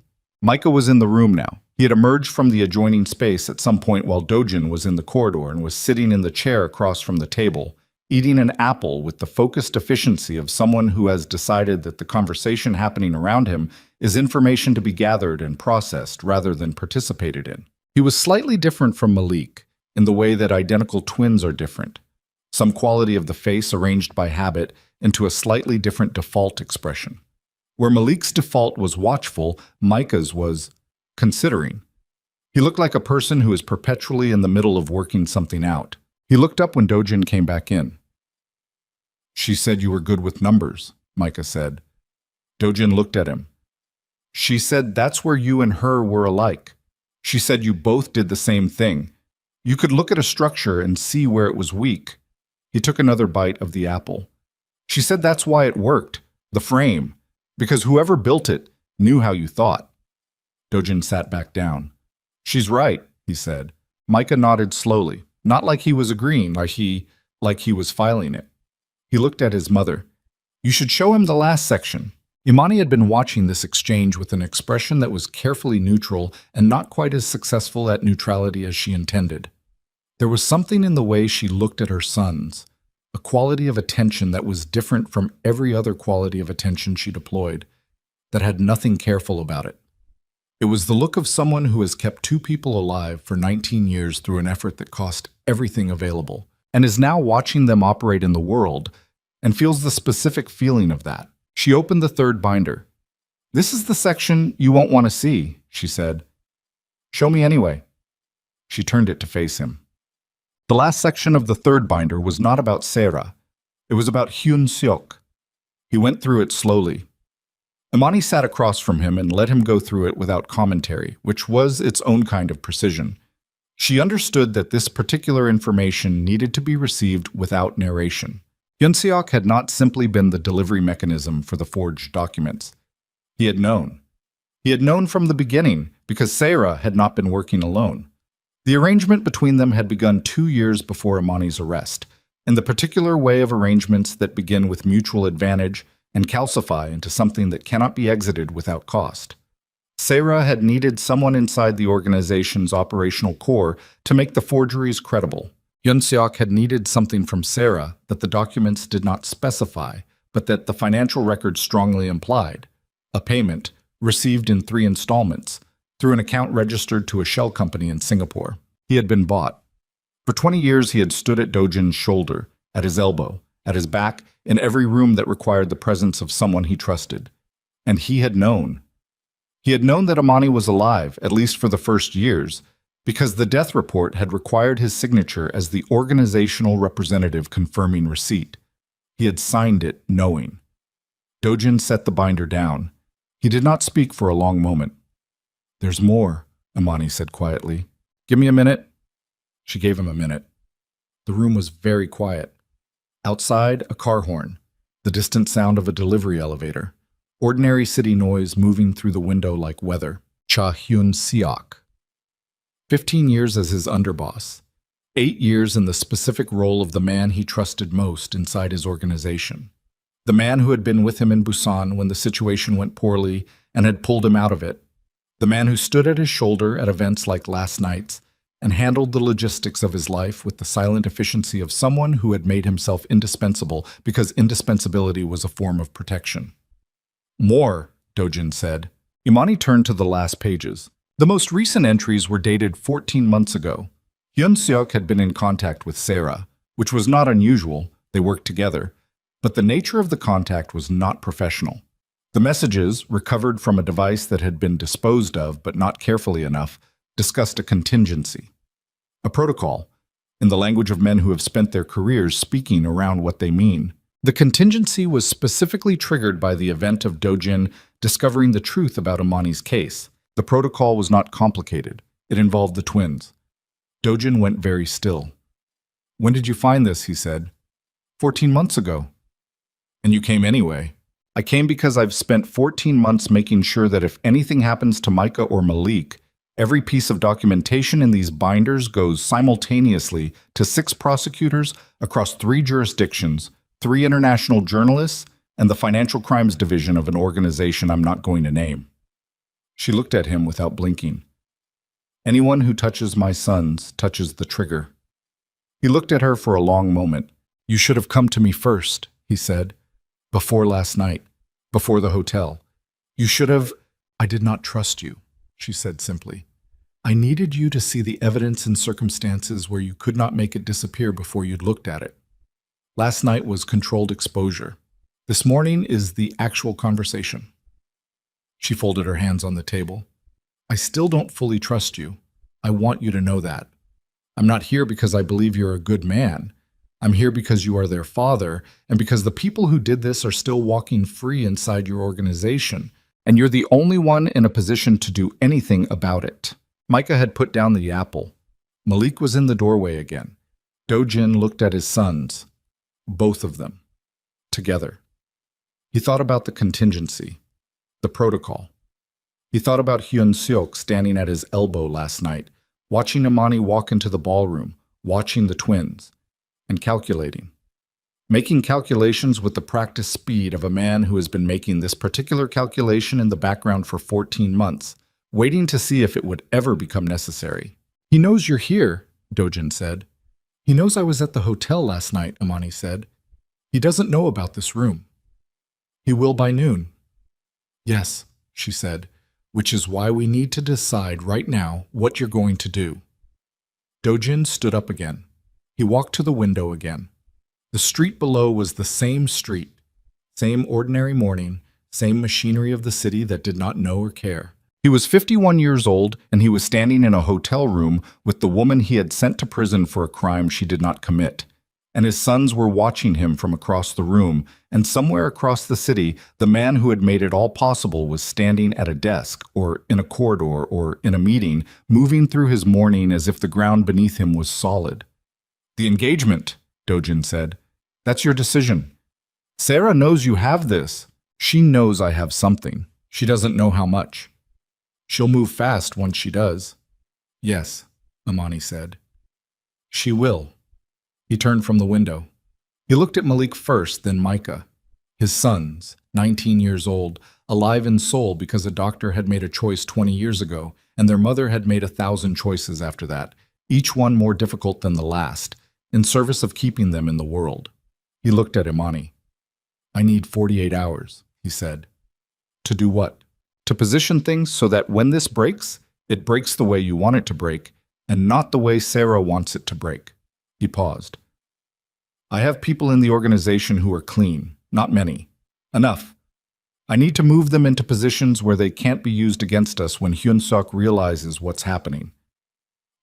Micah was in the room now. He had emerged from the adjoining space at some point while Dojin was in the corridor and was sitting in the chair across from the table, eating an apple with the focused efficiency of someone who has decided that the conversation happening around him is information to be gathered and processed rather than participated in. He was slightly different from Malik in the way that identical twins are different. Some quality of the face arranged by habit into a slightly different default expression. Where Malik's default was watchful, Micah's was considering. He looked like a person who is perpetually in the middle of working something out. He looked up when Dojin came back in. "She said you were good with numbers," Micah said. Dojin looked at him. "She said that's where you and her were alike. She said you both did the same thing. You could look at a structure and see where it was weak." He took another bite of the apple. "She said that's why it worked, the frame, because whoever built it knew how you thought." Dojin sat back down. "She's right," he said. Micah nodded slowly, not like he was agreeing, like he was filing it. He looked at his mother. "You should show him the last section." Imani had been watching this exchange with an expression that was carefully neutral and not quite as successful at neutrality as she intended. There was something in the way she looked at her sons, a quality of attention that was different from every other quality of attention she deployed, that had nothing careful about it. It was the look of someone who has kept two people alive for 19 years through an effort that cost everything available, and is now watching them operate in the world, and feels the specific feeling of that. She opened the third binder. "This is the section you won't want to see," she said. "Show me anyway." She turned it to face him. The last section of the third binder was not about Sarah. It was about Hyun Seok. He went through it slowly. Imani sat across from him and let him go through it without commentary, which was its own kind of precision. She understood that this particular information needed to be received without narration. Hyun Seok had not simply been the delivery mechanism for the forged documents. He had known. He had known from the beginning because Sarah had not been working alone. The arrangement between them had begun 2 years before Imani's arrest, in the particular way of arrangements that begin with mutual advantage and calcify into something that cannot be exited without cost. Sarah had needed someone inside the organization's operational core to make the forgeries credible. Hyun Seok had needed something from Sarah that the documents did not specify, but that the financial records strongly implied: a payment, received in 3 installments, through an account registered to a shell company in Singapore. He had been bought. For 20 years he had stood at Dojin's shoulder, at his elbow, at his back, in every room that required the presence of someone he trusted. And he had known. He had known that Imani was alive, at least for the first years, because the death report had required his signature as the organizational representative confirming receipt. He had signed it knowing. Dojin set the binder down. He did not speak for a long moment. "There's more," Imani said quietly. "Give me a minute." She gave him a minute. The room was very quiet. Outside, a car horn, the distant sound of a delivery elevator, ordinary city noise moving through the window like weather. Cha Hyun Seok. 15 years as his underboss. 8 years in the specific role of the man he trusted most inside his organization. The man who had been with him in Busan when the situation went poorly and had pulled him out of it. The man who stood at his shoulder at events like last night's and handled the logistics of his life with the silent efficiency of someone who had made himself indispensable because indispensability was a form of protection. More, Dojin said. Imani turned to the last pages. The most recent entries were dated 14 months ago. Hyun-seok had been in contact with Sarah, which was not unusual, they worked together, but the nature of the contact was not professional. The messages, recovered from a device that had been disposed of but not carefully enough, discussed a contingency. A protocol, in the language of men who have spent their careers speaking around what they mean. The contingency was specifically triggered by the event of Dojin discovering the truth about Imani's case. The protocol was not complicated. It involved the twins. Dojin went very still. "When did you find this?" he said. 14 months ago. "And you came anyway?" "I came because I've spent 14 months making sure that if anything happens to Micah or Malik, every piece of documentation in these binders goes simultaneously to 6 prosecutors across 3 jurisdictions, 3 international journalists, and the Financial Crimes Division of an organization I'm not going to name." She looked at him without blinking. "Anyone who touches my sons touches the trigger." He looked at her for a long moment. "You should have come to me first," he said. "Before last night. Before the hotel. You should have—" "I did not trust you," she said simply. "I needed you to see the evidence in circumstances where you could not make it disappear before you'd looked at it. Last night was controlled exposure. This morning is the actual conversation." She folded her hands on the table. "I still don't fully trust you. I want you to know that. I'm not here because I believe you're a good man. I'm here because you are their father, and because the people who did this are still walking free inside your organization, and you're the only one in a position to do anything about it." Micah had put down the apple. Malik was in the doorway again. Dojin looked at his sons. Both of them. Together. He thought about the contingency. The protocol. He thought about Hyun-seok standing at his elbow last night, watching Imani walk into the ballroom, watching the twins, and calculating. Making calculations with the practiced speed of a man who has been making this particular calculation in the background for 14 months, waiting to see if it would ever become necessary. "He knows you're here," Dojin said. "He knows I was at the hotel last night," Imani said. "He doesn't know about this room." "He will by noon." "Yes," she said, "which is why we need to decide right now what you're going to do." Dojin stood up again. He walked to the window again. The street below was the same street, same ordinary morning, same machinery of the city that did not know or care. He was 51 years old, and he was standing in a hotel room with the woman he had sent to prison for a crime she did not commit. And his sons were watching him from across the room, and somewhere across the city, the man who had made it all possible was standing at a desk, or in a corridor, or in a meeting, moving through his morning as if the ground beneath him was solid. "The engagement," Dojin said. "That's your decision. Sarah knows you have this. She knows I have something. She doesn't know how much. She'll move fast once she does." "Yes," Imani said. "She will." He turned from the window. He looked at Malik first, then Micah. His sons, 19 years old, alive in soul because a doctor had made a choice 20 years ago, and their mother had made 1,000 choices after that, each one more difficult than the last, in service of keeping them in the world. He looked at Imani. "I need 48 hours, he said. "To do what?" "To position things so that when this breaks, it breaks the way you want it to break, and not the way Sarah wants it to break." He paused. "I have people in the organization who are clean, not many. Enough. I need to move them into positions where they can't be used against us when Hyun-seok realizes what's happening."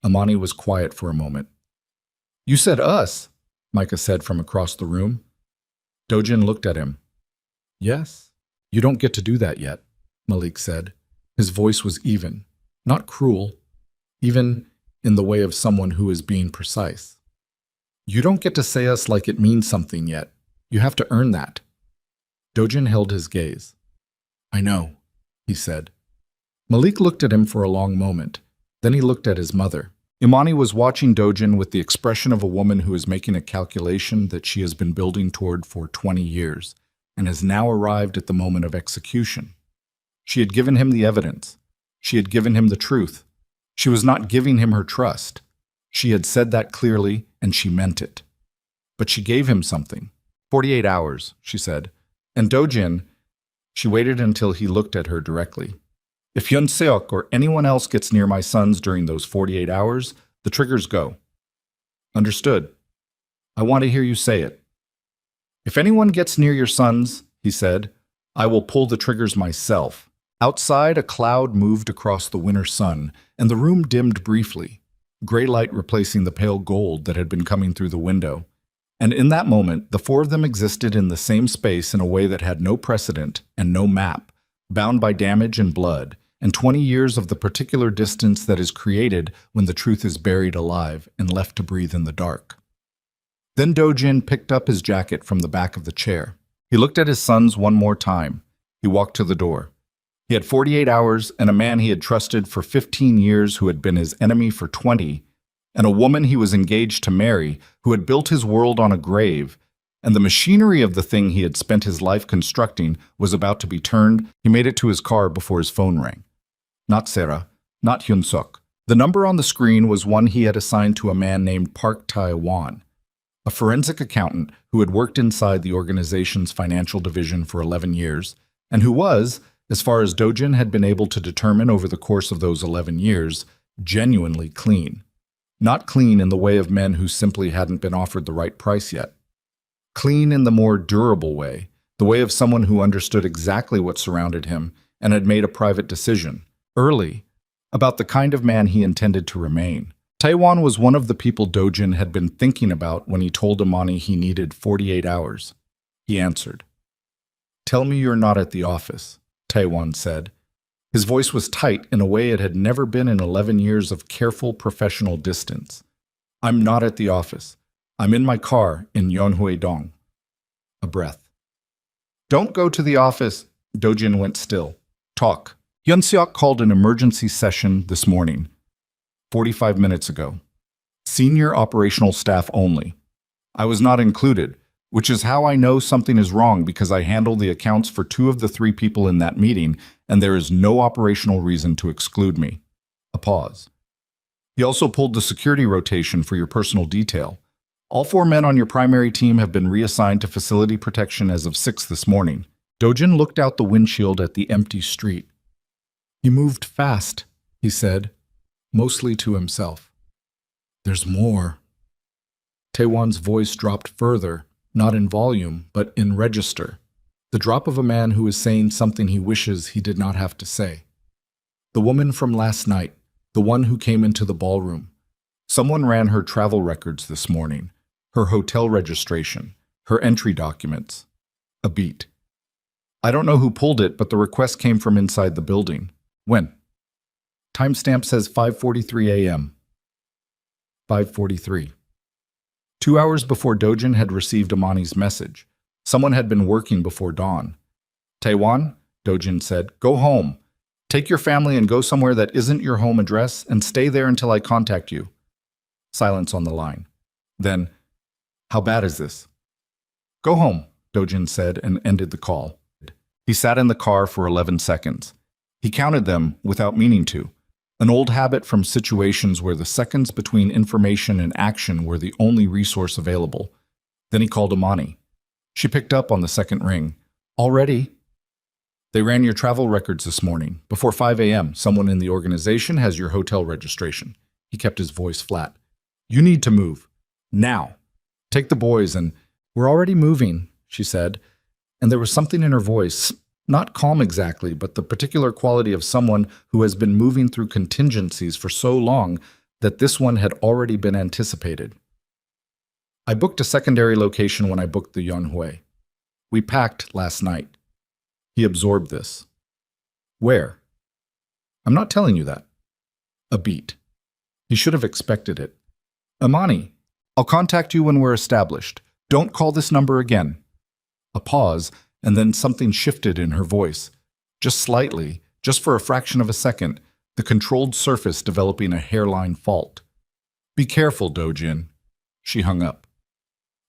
Imani was quiet for a moment. "You said us," Micah said from across the room. Dojin looked at him. "Yes, you don't get to do that yet," Malik said. His voice was even, not cruel, even in the way of someone who is being precise. "You don't get to say us like it means something yet. You have to earn that." Dojin held his gaze. "I know," he said. Malik looked at him for a long moment. Then he looked at his mother. Imani was watching Dojin with the expression of a woman who is making a calculation that she has been building toward for 20 years, and has now arrived at the moment of execution. She had given him the evidence. She had given him the truth. She was not giving him her trust. She had said that clearly, and she meant it. But she gave him something. 48 hours, she said. And Dojin, she waited until he looked at her directly. If Hyun Seok or anyone else gets near my sons during those 48 hours, the triggers go. Understood. I want to hear you say it. If anyone gets near your sons, he said, I will pull the triggers myself. Outside, a cloud moved across the winter sun, and the room dimmed briefly, gray light replacing the pale gold that had been coming through the window. And in that moment, the four of them existed in the same space in a way that had no precedent and no map, bound by damage and blood, and 20 years of the particular distance that is created when the truth is buried alive and left to breathe in the dark. Then Dojin picked up his jacket from the back of the chair. He looked at his sons one more time. He walked to the door. He had 48 hours, and a man he had trusted for 15 years who had been his enemy for 20, and a woman he was engaged to marry who had built his world on a grave, and the machinery of the thing he had spent his life constructing was about to be turned. He made it to his car before his phone rang. Not Sarah, not Hyun Suk. The number on the screen was one he had assigned to a man named Park Tae-won, a forensic accountant who had worked inside the organization's financial division for 11 years, and who was, as far as Dojin had been able to determine over the course of those 11 years, genuinely clean. Not clean in the way of men who simply hadn't been offered the right price yet. Clean in the more durable way, the way of someone who understood exactly what surrounded him and had made a private decision, early, about the kind of man he intended to remain. Taewon was one of the people Dojin had been thinking about when he told Imani he needed 48 hours. He answered. Tell me you're not at the office, Taewon said. His voice was tight in a way it had never been in 11 years of careful professional distance. I'm not at the office. I'm in my car in Yeonhwae-dong. A breath. Don't go to the office. Dojin went still. Talk. Hyun Seok called an emergency session this morning, 45 minutes ago. Senior operational staff only. I was not included, which is how I know something is wrong because I handle the accounts for 2 of the 3 people in that meeting, and there is no operational reason to exclude me. A pause. He also pulled the security rotation for your personal detail. All 4 men on your primary team have been reassigned to facility protection as of 6 this morning. Dojin looked out the windshield at the empty street. He moved fast, he said, mostly to himself. There's more. Taewon's voice dropped further, not in volume, but in register. The drop of a man who is saying something he wishes he did not have to say. The woman from last night, the one who came into the ballroom. Someone ran her travel records this morning, her hotel registration, her entry documents. A beat. I don't know who pulled it, but the request came from inside the building. When? Timestamp says 5:43 a.m. 5:43. 2 hours before Dojin had received Imani's message. Someone had been working before dawn. Taewon, Dojin said, go home. Take your family and go somewhere that isn't your home address and stay there until I contact you. Silence on the line. Then, how bad is this? Go home, Dojin said and ended the call. He sat in the car for 11 seconds. He counted them without meaning to, an old habit from situations where the seconds between information and action were the only resource available. Then he called Imani. She picked up on the second ring. Already? They ran your travel records this morning. Before 5 a.m., someone in the organization has your hotel registration. He kept his voice flat. You need to move. Now. Take the boys and... We're already moving, she said. And there was something in her voice, not calm exactly, but the particular quality of someone who has been moving through contingencies for so long that this one had already been anticipated. I booked a secondary location when I booked the Yeonhwae. We packed last night. He absorbed this. Where? I'm not telling you that. A beat. He should have expected it. Imani, I'll contact you when we're established. Don't call this number again. A pause, and then something shifted in her voice. Just slightly, just for a fraction of a second, the controlled surface developing a hairline fault. Be careful, Dojin. She hung up.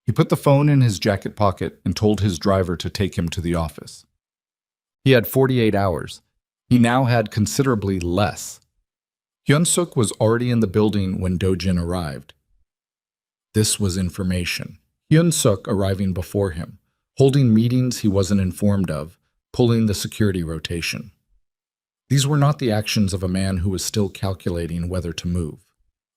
He put the phone in his jacket pocket and told his driver to take him to the office. He had 48 hours. He now had considerably less. Hyun-suk was already in the building when Do-jin arrived. This was information. Hyun-suk arriving before him, holding meetings he wasn't informed of, pulling the security rotation. These were not the actions of a man who was still calculating whether to move.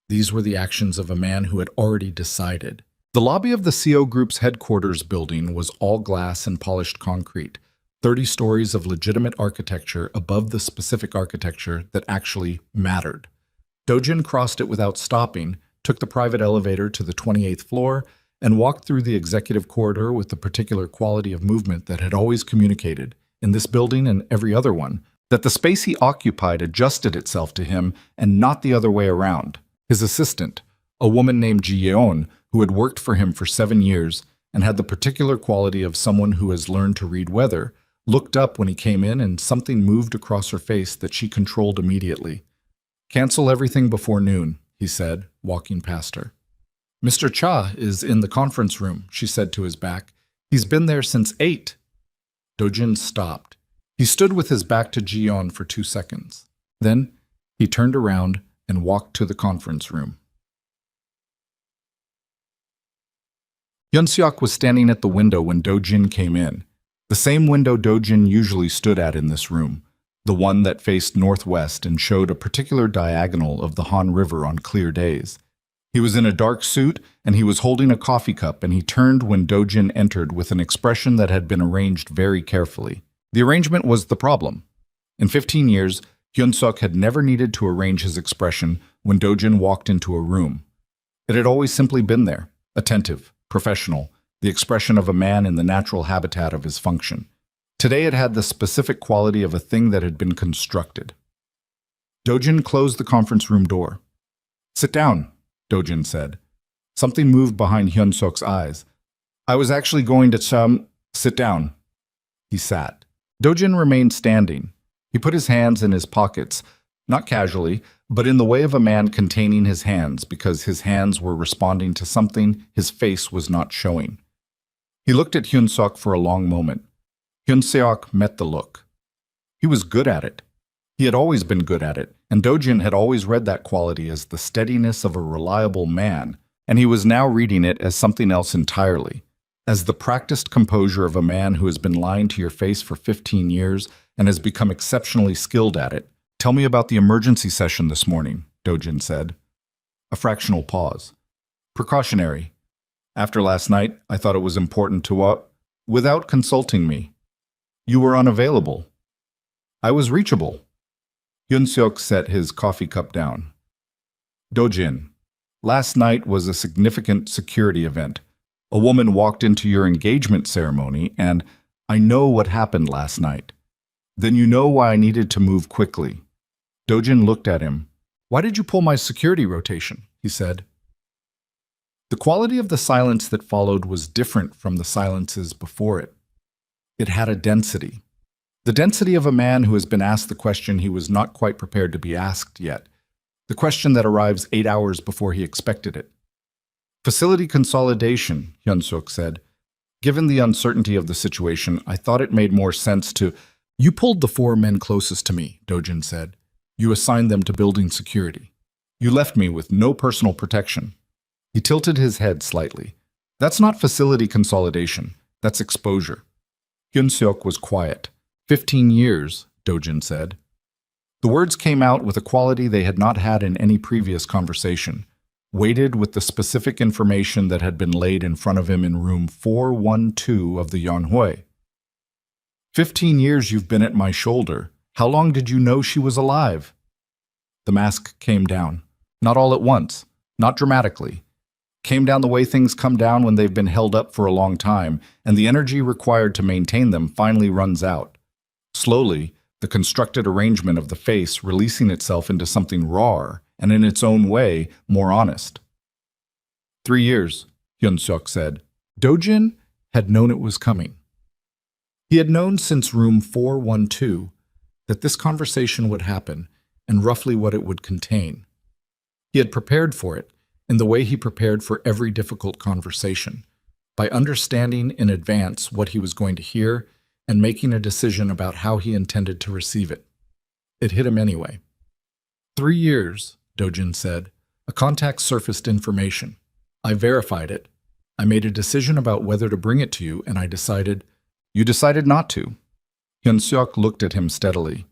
These were the actions of a man who had already decided. The lobby of the CO Group's headquarters building was all glass and polished concrete, 30 stories of legitimate architecture above the specific architecture that actually mattered. Do-jin crossed it without stopping, took the private elevator to the 28th floor, and walked through the executive corridor with the particular quality of movement that had always communicated, in this building and every other one, that the space he occupied adjusted itself to him and not the other way around. His assistant, a woman named Ji-yeon, who had worked for him for 7 years and had the particular quality of someone who has learned to read weather, looked up when he came in and something moved across her face that she controlled immediately. "Cancel everything before noon," he said, walking past her. "Mr. Cha is in the conference room," she said to his back. "He's been there since 8. Do-jin stopped. He stood with his back to Ji-yeon for 2 seconds. Then he turned around and walked to the conference room. Hyun-seok was standing at the window when Do-jin came in. The same window Do-jin usually stood at in this room, the one that faced northwest and showed a particular diagonal of the Han River on clear days. He was in a dark suit, and he was holding a coffee cup, and he turned when Do-jin entered with an expression that had been arranged very carefully. The arrangement was the problem. In 15 years, Hyun-seok had never needed to arrange his expression when Do-jin walked into a room. It had always simply been there, attentive, professional, the expression of a man in the natural habitat of his function. Today it had the specific quality of a thing that had been constructed. Do-jin closed the conference room door. "Sit down," Do-jin said. Something moved behind Hyun-seok's eyes. "I was actually going to sit down." He sat. Do-jin remained standing. He put his hands in his pockets, not casually, but in the way of a man containing his hands because his hands were responding to something his face was not showing. He looked at Hyun-seok for a long moment. Hyun-seok met the look. He was good at it. He had always been good at it, and Do-jin had always read that quality as the steadiness of a reliable man, and he was now reading it as something else entirely, as the practiced composure of a man who has been lying to your face for 15 years and has become exceptionally skilled at it. "Tell me about the emergency session this morning," Do-jin said. A fractional pause. "Precautionary. After last night, I thought it was important to without consulting me. You were unavailable. I was reachable." Hyun-seok set his coffee cup down. "Do-jin, last night was a significant security event. A woman walked into your engagement ceremony, and I know what happened last night. Then you know why I needed to move quickly." Do-jin looked at him. "Why did you pull my security rotation?" he said. The quality of the silence that followed was different from the silences before it. It had a density. The density of a man who has been asked the question he was not quite prepared to be asked yet. The question that arrives 8 hours before he expected it. "Facility consolidation," Hyun-seok said. "Given the uncertainty of the situation, I thought it made more sense to—" "You pulled the 4 men closest to me," Do-jin said. "You assigned them to building security. You left me with no personal protection." He tilted his head slightly. "That's not facility consolidation. That's exposure." Hyun-seok was quiet. 15 years, Do-jin said. The words came out with a quality they had not had in any previous conversation, weighted with the specific information that had been laid in front of him in room 412 of the Yonhui. 15 years you've been at my shoulder. How long did you know she was alive?" The mask came down. Not all at once. Not dramatically. Came down the way things come down when they've been held up for a long time, and the energy required to maintain them finally runs out. Slowly, the constructed arrangement of the face releasing itself into something rawer, and in its own way, more honest. 3 years, Hyun-seok said. Do-jin had known it was coming. He had known since room 412 that this conversation would happen and roughly what it would contain. He had prepared for it in the way he prepared for every difficult conversation, by understanding in advance what he was going to hear and making a decision about how he intended to receive it. It hit him anyway. 3 years, Dojin said. A contact surfaced information. I verified it. I made a decision about whether to bring it to you, and I decided— You decided not to. Hyun-seok looked at him steadily.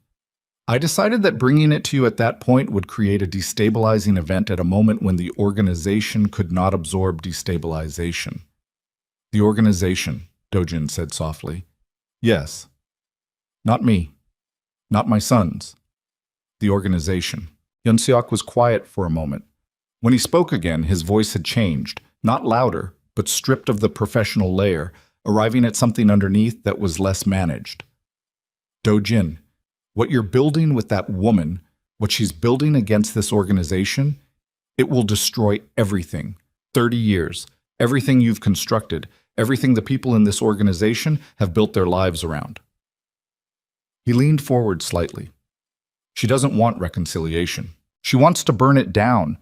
I decided that bringing it to you at that point would create a destabilizing event at a moment when the organization could not absorb destabilization. The organization, Dojin said softly. Yes. Not me. Not my sons. The organization. Hyun-seok was quiet for a moment. When he spoke again, his voice had changed, not louder, but stripped of the professional layer, arriving at something underneath that was less managed. Dojin, what you're building with that woman, what she's building against this organization, it will destroy everything. 30 years, everything you've constructed, everything the people in this organization have built their lives around. He leaned forward slightly. She doesn't want reconciliation. She wants to burn it down.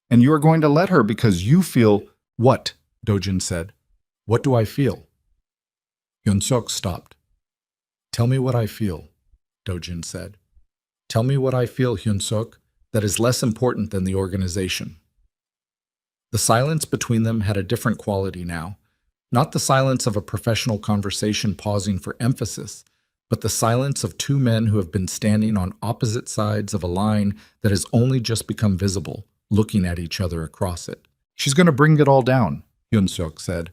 And you are going to let her because you feel— What? Dojin said. What do I feel? Hyun-seok stopped. Tell me what I feel, Dojin said. Tell me what I feel, Hyun-seok, that is less important than the organization. The silence between them had a different quality now. Not the silence of a professional conversation pausing for emphasis, but the silence of two men who have been standing on opposite sides of a line that has only just become visible, looking at each other across it. She's going to bring it all down, Hyun-seok said.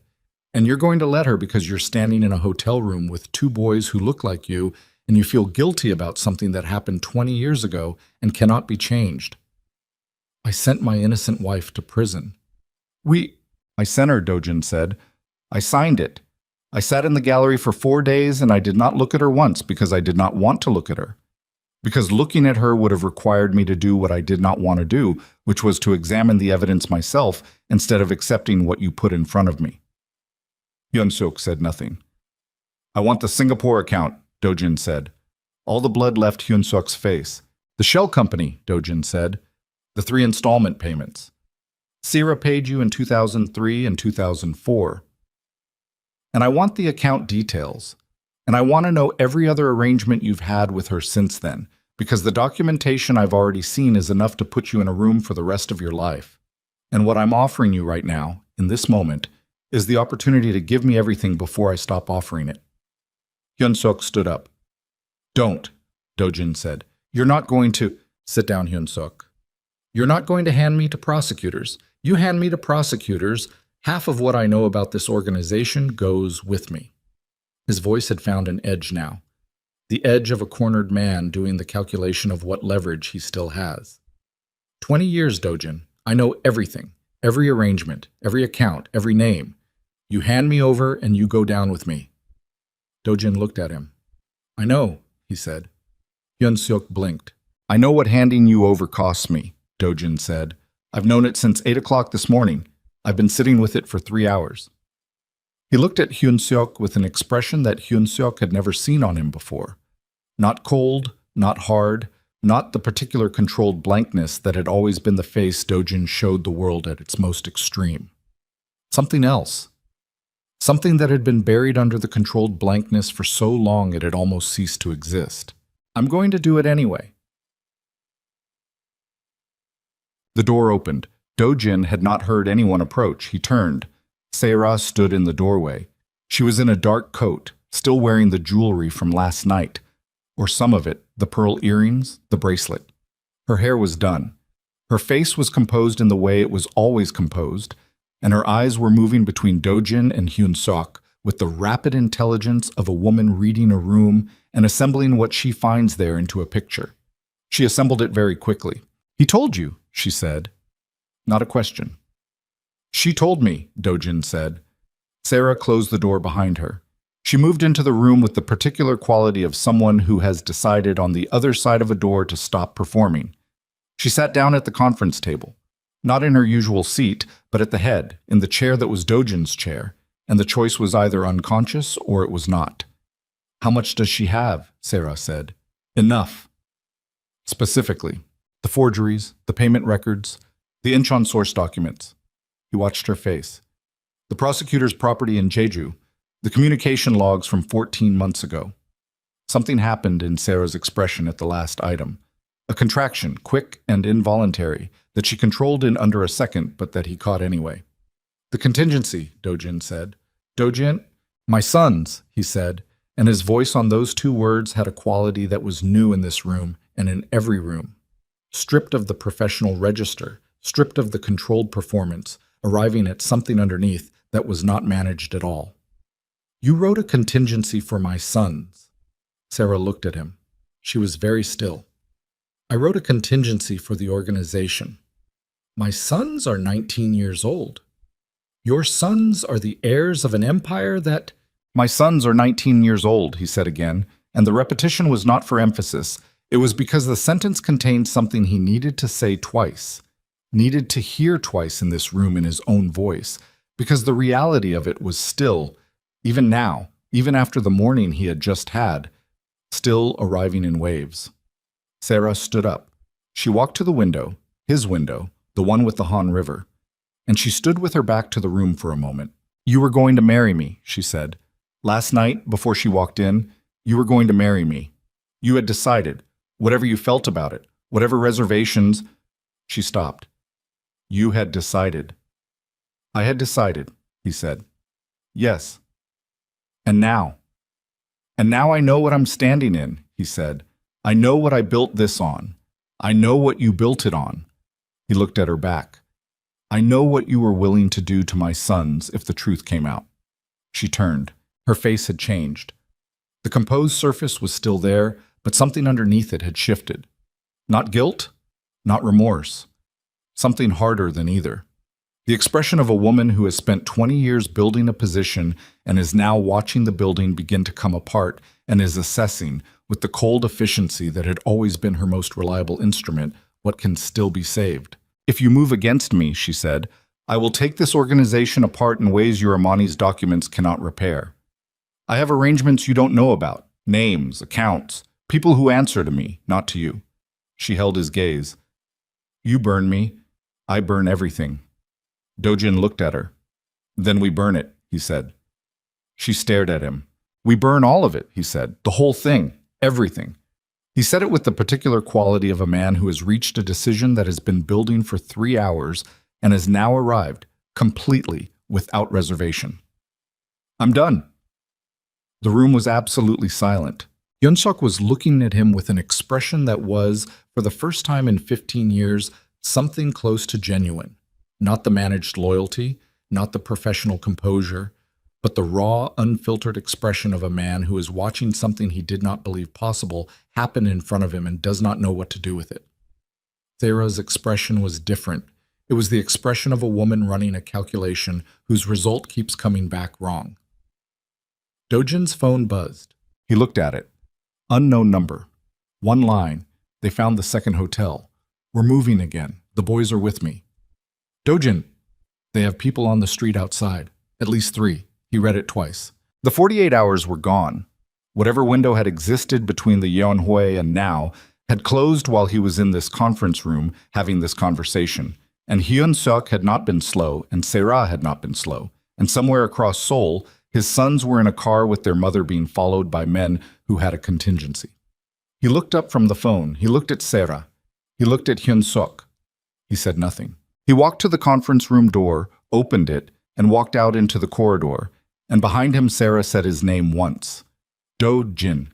And you're going to let her because you're standing in a hotel room with two boys who look like you, and you feel guilty about something that happened 20 years ago and cannot be changed. I sent my innocent wife to prison. I sent her, Dojin said. I signed it. I sat in the gallery for 4 days and I did not look at her once because I did not want to look at her. Because looking at her would have required me to do what I did not want to do, which was to examine the evidence myself instead of accepting what you put in front of me. Hyun-seok said nothing. I want the Singapore account, Dojin said. All the blood left Hyun-seok's face. The shell company, Dojin said. The 3 installment payments. Sierra paid you in 2003 and 2004. And I want the account details. And I want to know every other arrangement you've had with her since then, because the documentation I've already seen is enough to put you in a room for the rest of your life. And what I'm offering you right now, in this moment, is the opportunity to give me everything before I stop offering it. Hyun-seok stood up. Don't, Dojin said. You're not going to— Sit down, Hyun-seok. You're not going to hand me to prosecutors. You hand me to prosecutors, half of what I know about this organization goes with me. His voice had found an edge now. The edge of a cornered man doing the calculation of what leverage he still has. 20 years, Dojin. I know everything. Every arrangement, every account, every name. You hand me over and you go down with me. Dojin looked at him. I know, he said. Hyun-seok blinked. I know what handing you over costs me, Dojin said. I've known it since 8 o'clock this morning. I've been sitting with it for 3 hours. He looked at Hyun-seok with an expression that Hyun-seok had never seen on him before. Not cold, not hard, not the particular controlled blankness that had always been the face Dojin showed the world at its most extreme. Something else. Something that had been buried under the controlled blankness for so long it had almost ceased to exist. I'm going to do it anyway. The door opened. Dojin had not heard anyone approach. He turned. Seiras stood in the doorway. She was in a dark coat, still wearing the jewelry from last night, or some of it, the pearl earrings, the bracelet. Her hair was done. Her face was composed in the way it was always composed, and her eyes were moving between Dojin and Hyun-seok with the rapid intelligence of a woman reading a room and assembling what she finds there into a picture. She assembled it very quickly. He told you, she said. Not a question. She told me, Dojin said. Sarah closed the door behind her. She moved into the room with the particular quality of someone who has decided on the other side of a door to stop performing. She sat down at the conference table, not in her usual seat, but at the head, in the chair that was Dojin's chair, and the choice was either unconscious or it was not. How much does she have? Sarah said. Enough. Specifically, the forgeries, the payment records, the Incheon source documents. He watched her face. The prosecutor's property in Jeju, the communication logs from 14 months ago. Something happened in Sarah's expression at the last item. A contraction, quick and involuntary, that she controlled in under a second, but that he caught anyway. The contingency, Dojin said. Dojin? My sons, he said, and his voice on those two words had a quality that was new in this room and in every room. Stripped of the professional register, stripped of the controlled performance, arriving at something underneath that was not managed at all. You wrote a contingency for my sons. Sarah looked at him. She was very still. I wrote a contingency for the organization. My sons are 19 years old. Your sons are the heirs of an empire that... My sons are 19 years old, he said again, and the repetition was not for emphasis. It was because the sentence contained something he needed to say twice, needed to hear twice in this room in his own voice, because the reality of it was still, even now, even after the morning he had just had, still arriving in waves. Sarah stood up. She walked to the window, his window, the one with the Han River, and she stood with her back to the room for a moment. You were going to marry me, she said. Last night, before she walked in, you were going to marry me. You had decided, whatever you felt about it, whatever reservations... She stopped. You had decided. I had decided, he said. Yes. And now? And now I know what I'm standing in, he said. I know what I built this on. I know what you built it on. He looked at her back. I know what you were willing to do to my sons if the truth came out. She turned. Her face had changed. The composed surface was still there, but something underneath it had shifted. Not guilt, not remorse. Something harder than either. The expression of a woman who has spent 20 years building a position and is now watching the building begin to come apart and is assessing, with the cold efficiency that had always been her most reliable instrument, what can still be saved. If you move against me, she said, I will take this organization apart in ways your Amani's documents cannot repair. I have arrangements you don't know about, names, accounts, people who answer to me, not to you. She held his gaze. You burn me, I burn everything. Dojin looked at her. Then we burn it, he said. She stared at him. We burn all of it, he said, the whole thing, everything. He said it with the particular quality of a man who has reached a decision that has been building for 3 hours and has now arrived, completely, without reservation. I'm done. The room was absolutely silent. Hyun-suk was looking at him with an expression that was, for the first time in 15 years, something close to genuine. Not the managed loyalty, not the professional composure, but the raw, unfiltered expression of a man who is watching something he did not believe possible happen in front of him and does not know what to do with it. Thera's expression was different. It was the expression of a woman running a calculation whose result keeps coming back wrong. Dojin's phone buzzed. He looked at it. Unknown number. One line. They found the second hotel. We're moving again. The boys are with me. Dojin. They have people on the street outside. At least 3. He read it twice. The 48 hours were gone. Whatever window had existed between the Yeonhwei and now had closed while he was in this conference room having this conversation. And Hyun-suk had not been slow, and Sarah had not been slow. And somewhere across Seoul, his sons were in a car with their mother being followed by men who had a contingency. He looked up from the phone. He looked at Sarah. He looked at Hyun-suk. He said nothing. He walked to the conference room door, opened it, and walked out into the corridor. And behind him, Sarah said his name once. Do-jin,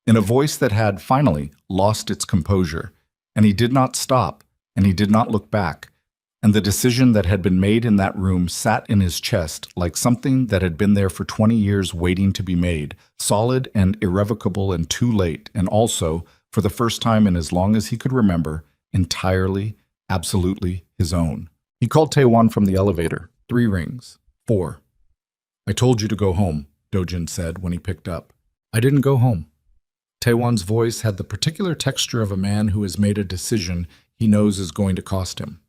in a voice that had, finally, lost its composure. And he did not stop, and he did not look back. And the decision that had been made in that room sat in his chest like something that had been there for 20 years waiting to be made, solid and irrevocable and too late, and also, for the first time in as long as he could remember, entirely, absolutely his own. He called Taewon from the elevator. 3 rings. 4. I told you to go home, Dojin said when he picked up. I didn't go home. Taewon's voice had the particular texture of a man who has made a decision he knows is going to cost him.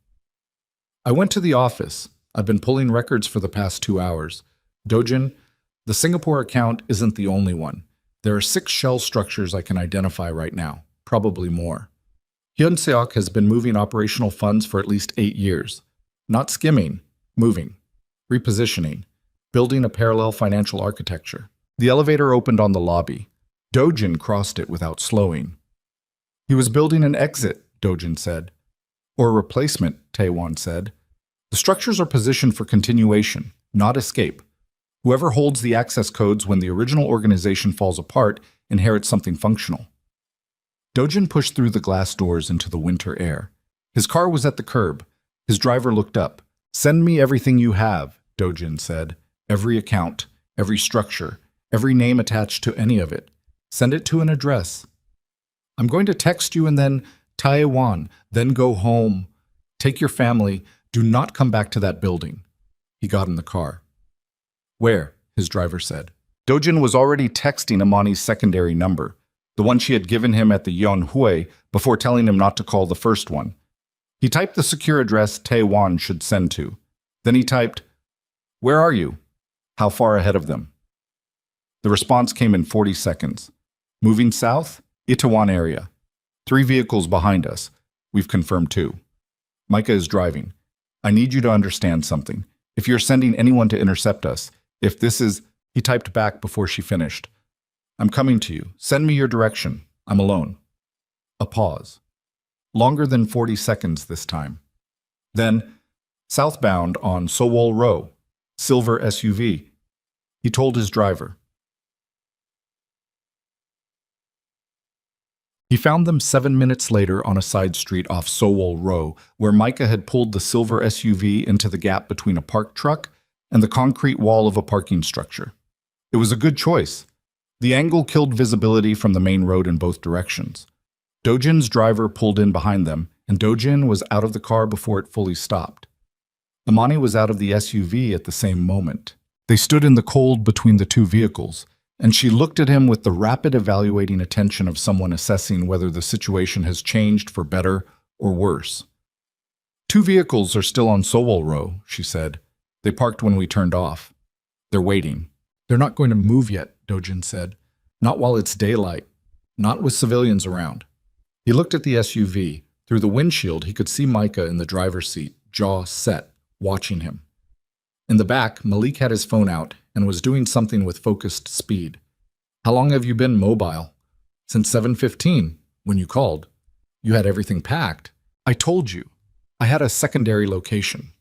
I went to the office. I've been pulling records for the past 2 hours. Dojin, the Singapore account isn't the only one. There are 6 shell structures I can identify right now, probably more. Hyun-seok has been moving operational funds for at least 8 years. Not skimming, moving, repositioning, building a parallel financial architecture. The elevator opened on the lobby. Dojin crossed it without slowing. He was building an exit, Dojin said. Or a replacement, Taewon said. The structures are positioned for continuation, not escape. Whoever holds the access codes when the original organization falls apart inherits something functional. Dojin pushed through the glass doors into the winter air. His car was at the curb. His driver looked up. "Send me everything you have," Dojin said. "Every account, every structure, every name attached to any of it. Send it to an address. I'm going to text you and then Taiwan, then go home. Take your family. Do not come back to that building." He got in the car. "Where?" his driver said. Dojin was already texting Amani's secondary number, the one she had given him at the Yonhui before telling him not to call the first one. He typed the secure address Taewon should send to. Then he typed, "Where are you? How far ahead of them?" The response came in 40 seconds. "Moving south, Itaewon area. 3 vehicles behind us. We've confirmed 2. Micah is driving. I need you to understand something. If you're sending anyone to intercept us, if this is..." He typed back before she finished. "I'm coming to you. Send me your direction. I'm alone." A pause. Longer than 40 seconds this time. Then, "Southbound on Sowol Row, silver SUV." He told his driver. He found them 7 minutes later on a side street off Sowol Row, where Micah had pulled the silver SUV into the gap between a parked truck and the concrete wall of a parking structure. It was a good choice. The angle killed visibility from the main road in both directions. Dojin's driver pulled in behind them, and Dojin was out of the car before it fully stopped. Amani was out of the SUV at the same moment. They stood in the cold between the 2 vehicles, and she looked at him with the rapid evaluating attention of someone assessing whether the situation has changed for better or worse. "2 vehicles are still on Sowol Row," she said. "They parked when we turned off. They're waiting." "They're not going to move yet," Dojin said. "Not while it's daylight. Not with civilians around." He looked at the SUV. Through the windshield, he could see Micah in the driver's seat, jaw set, watching him. In the back, Malik had his phone out and was doing something with focused speed. "How long have you been mobile?" "Since 7:15, when you called. You had everything packed." "I told you. I had a secondary location."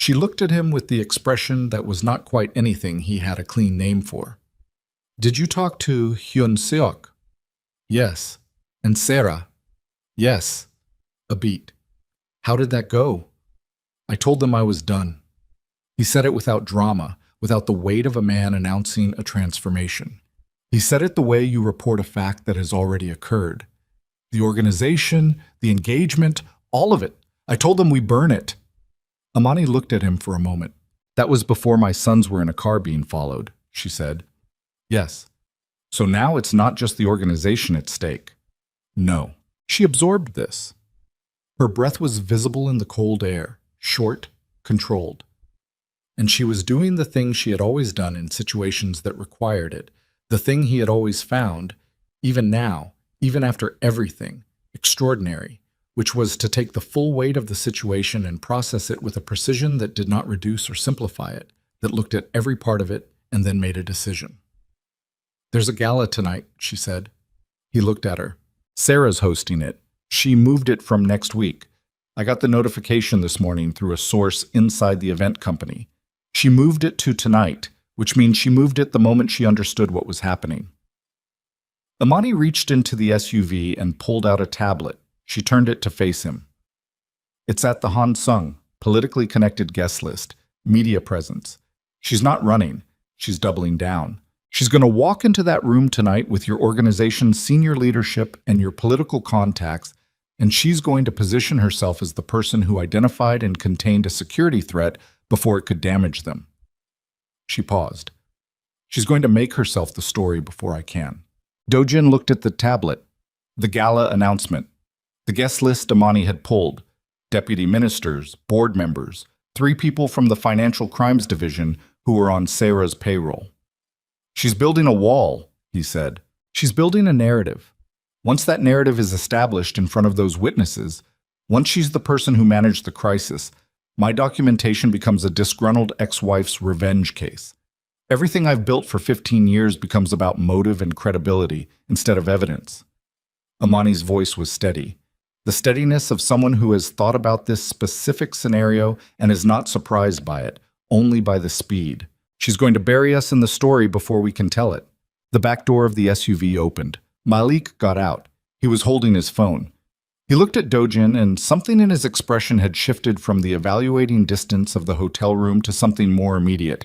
She looked at him with the expression that was not quite anything he had a clean name for. "Did you talk to Hyun Seok?" "Yes." "And Sarah?" "Yes." A beat. "How did that go?" "I told them I was done." He said it without drama, without the weight of a man announcing a transformation. He said it the way you report a fact that has already occurred. The organization, the engagement, all of it. "I told them we burn it." Amani looked at him for a moment. "That was before my sons were in a car being followed," she said. "Yes." "So now it's not just the organization at stake." "No." She absorbed this. Her breath was visible in the cold air, short, controlled. And she was doing the thing she had always done in situations that required it, the thing he had always found, even now, even after everything, extraordinary, which was to take the full weight of the situation and process it with a precision that did not reduce or simplify it, that looked at every part of it and then made a decision. "There's a gala tonight," she said. He looked at her. "Sarah's hosting it. She moved it from next week. I got the notification this morning through a source inside the event company. She moved it to tonight, which means she moved it the moment she understood what was happening." Amani reached into the SUV and pulled out a tablet. She turned it to face him. "It's at the Han Sung, politically connected guest list, media presence. She's not running. She's doubling down. She's going to walk into that room tonight with your organization's senior leadership and your political contacts, and she's going to position herself as the person who identified and contained a security threat before it could damage them." She paused. "She's going to make herself the story before I can." Dojin looked at the tablet. The gala announcement. The guest list Amani had pulled. Deputy ministers, board members, 3 people from the Financial Crimes Division who were on Sarah's payroll. "She's building a wall," he said. "She's building a narrative. Once that narrative is established in front of those witnesses, once she's the person who managed the crisis, my documentation becomes a disgruntled ex-wife's revenge case. Everything I've built for 15 years becomes about motive and credibility instead of evidence." Amani's voice was steady. The steadiness of someone who has thought about this specific scenario and is not surprised by it, only by the speed. She's going to bury us in the story before we can tell it. The back door of the SUV opened. Malik got out. He was holding his phone. He looked at Dojin, and something in his expression had shifted from the evaluating distance of the hotel room to something more immediate.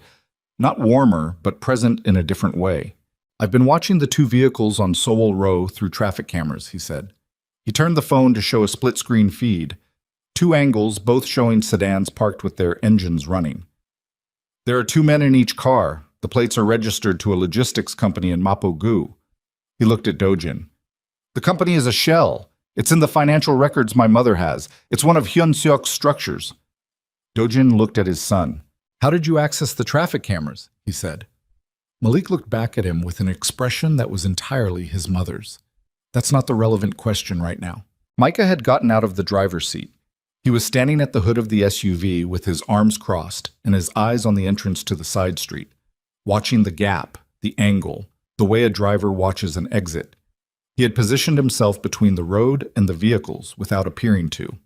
Not warmer, but present in a different way. "I've been watching the two vehicles on Sowell Row through traffic cameras," he said. He turned the phone to show a split-screen feed. Two angles, both showing sedans parked with their engines running. "There are two men in each car. The plates are registered to a logistics company in Mapo-gu." He looked at Dojin. "The company is a shell. It's in the financial records my mother has. It's one of Hyun-seok's structures." Dojin looked at his son. "How did you access the traffic cameras?" he said. Malik looked back at him with an expression that was entirely his mother's. "That's not the relevant question right now." Micah had gotten out of the driver's seat. He was standing at the hood of the SUV with his arms crossed and his eyes on the entrance to the side street, watching the gap, the angle, the way a driver watches an exit. He had positioned himself between the road and the vehicles without appearing to.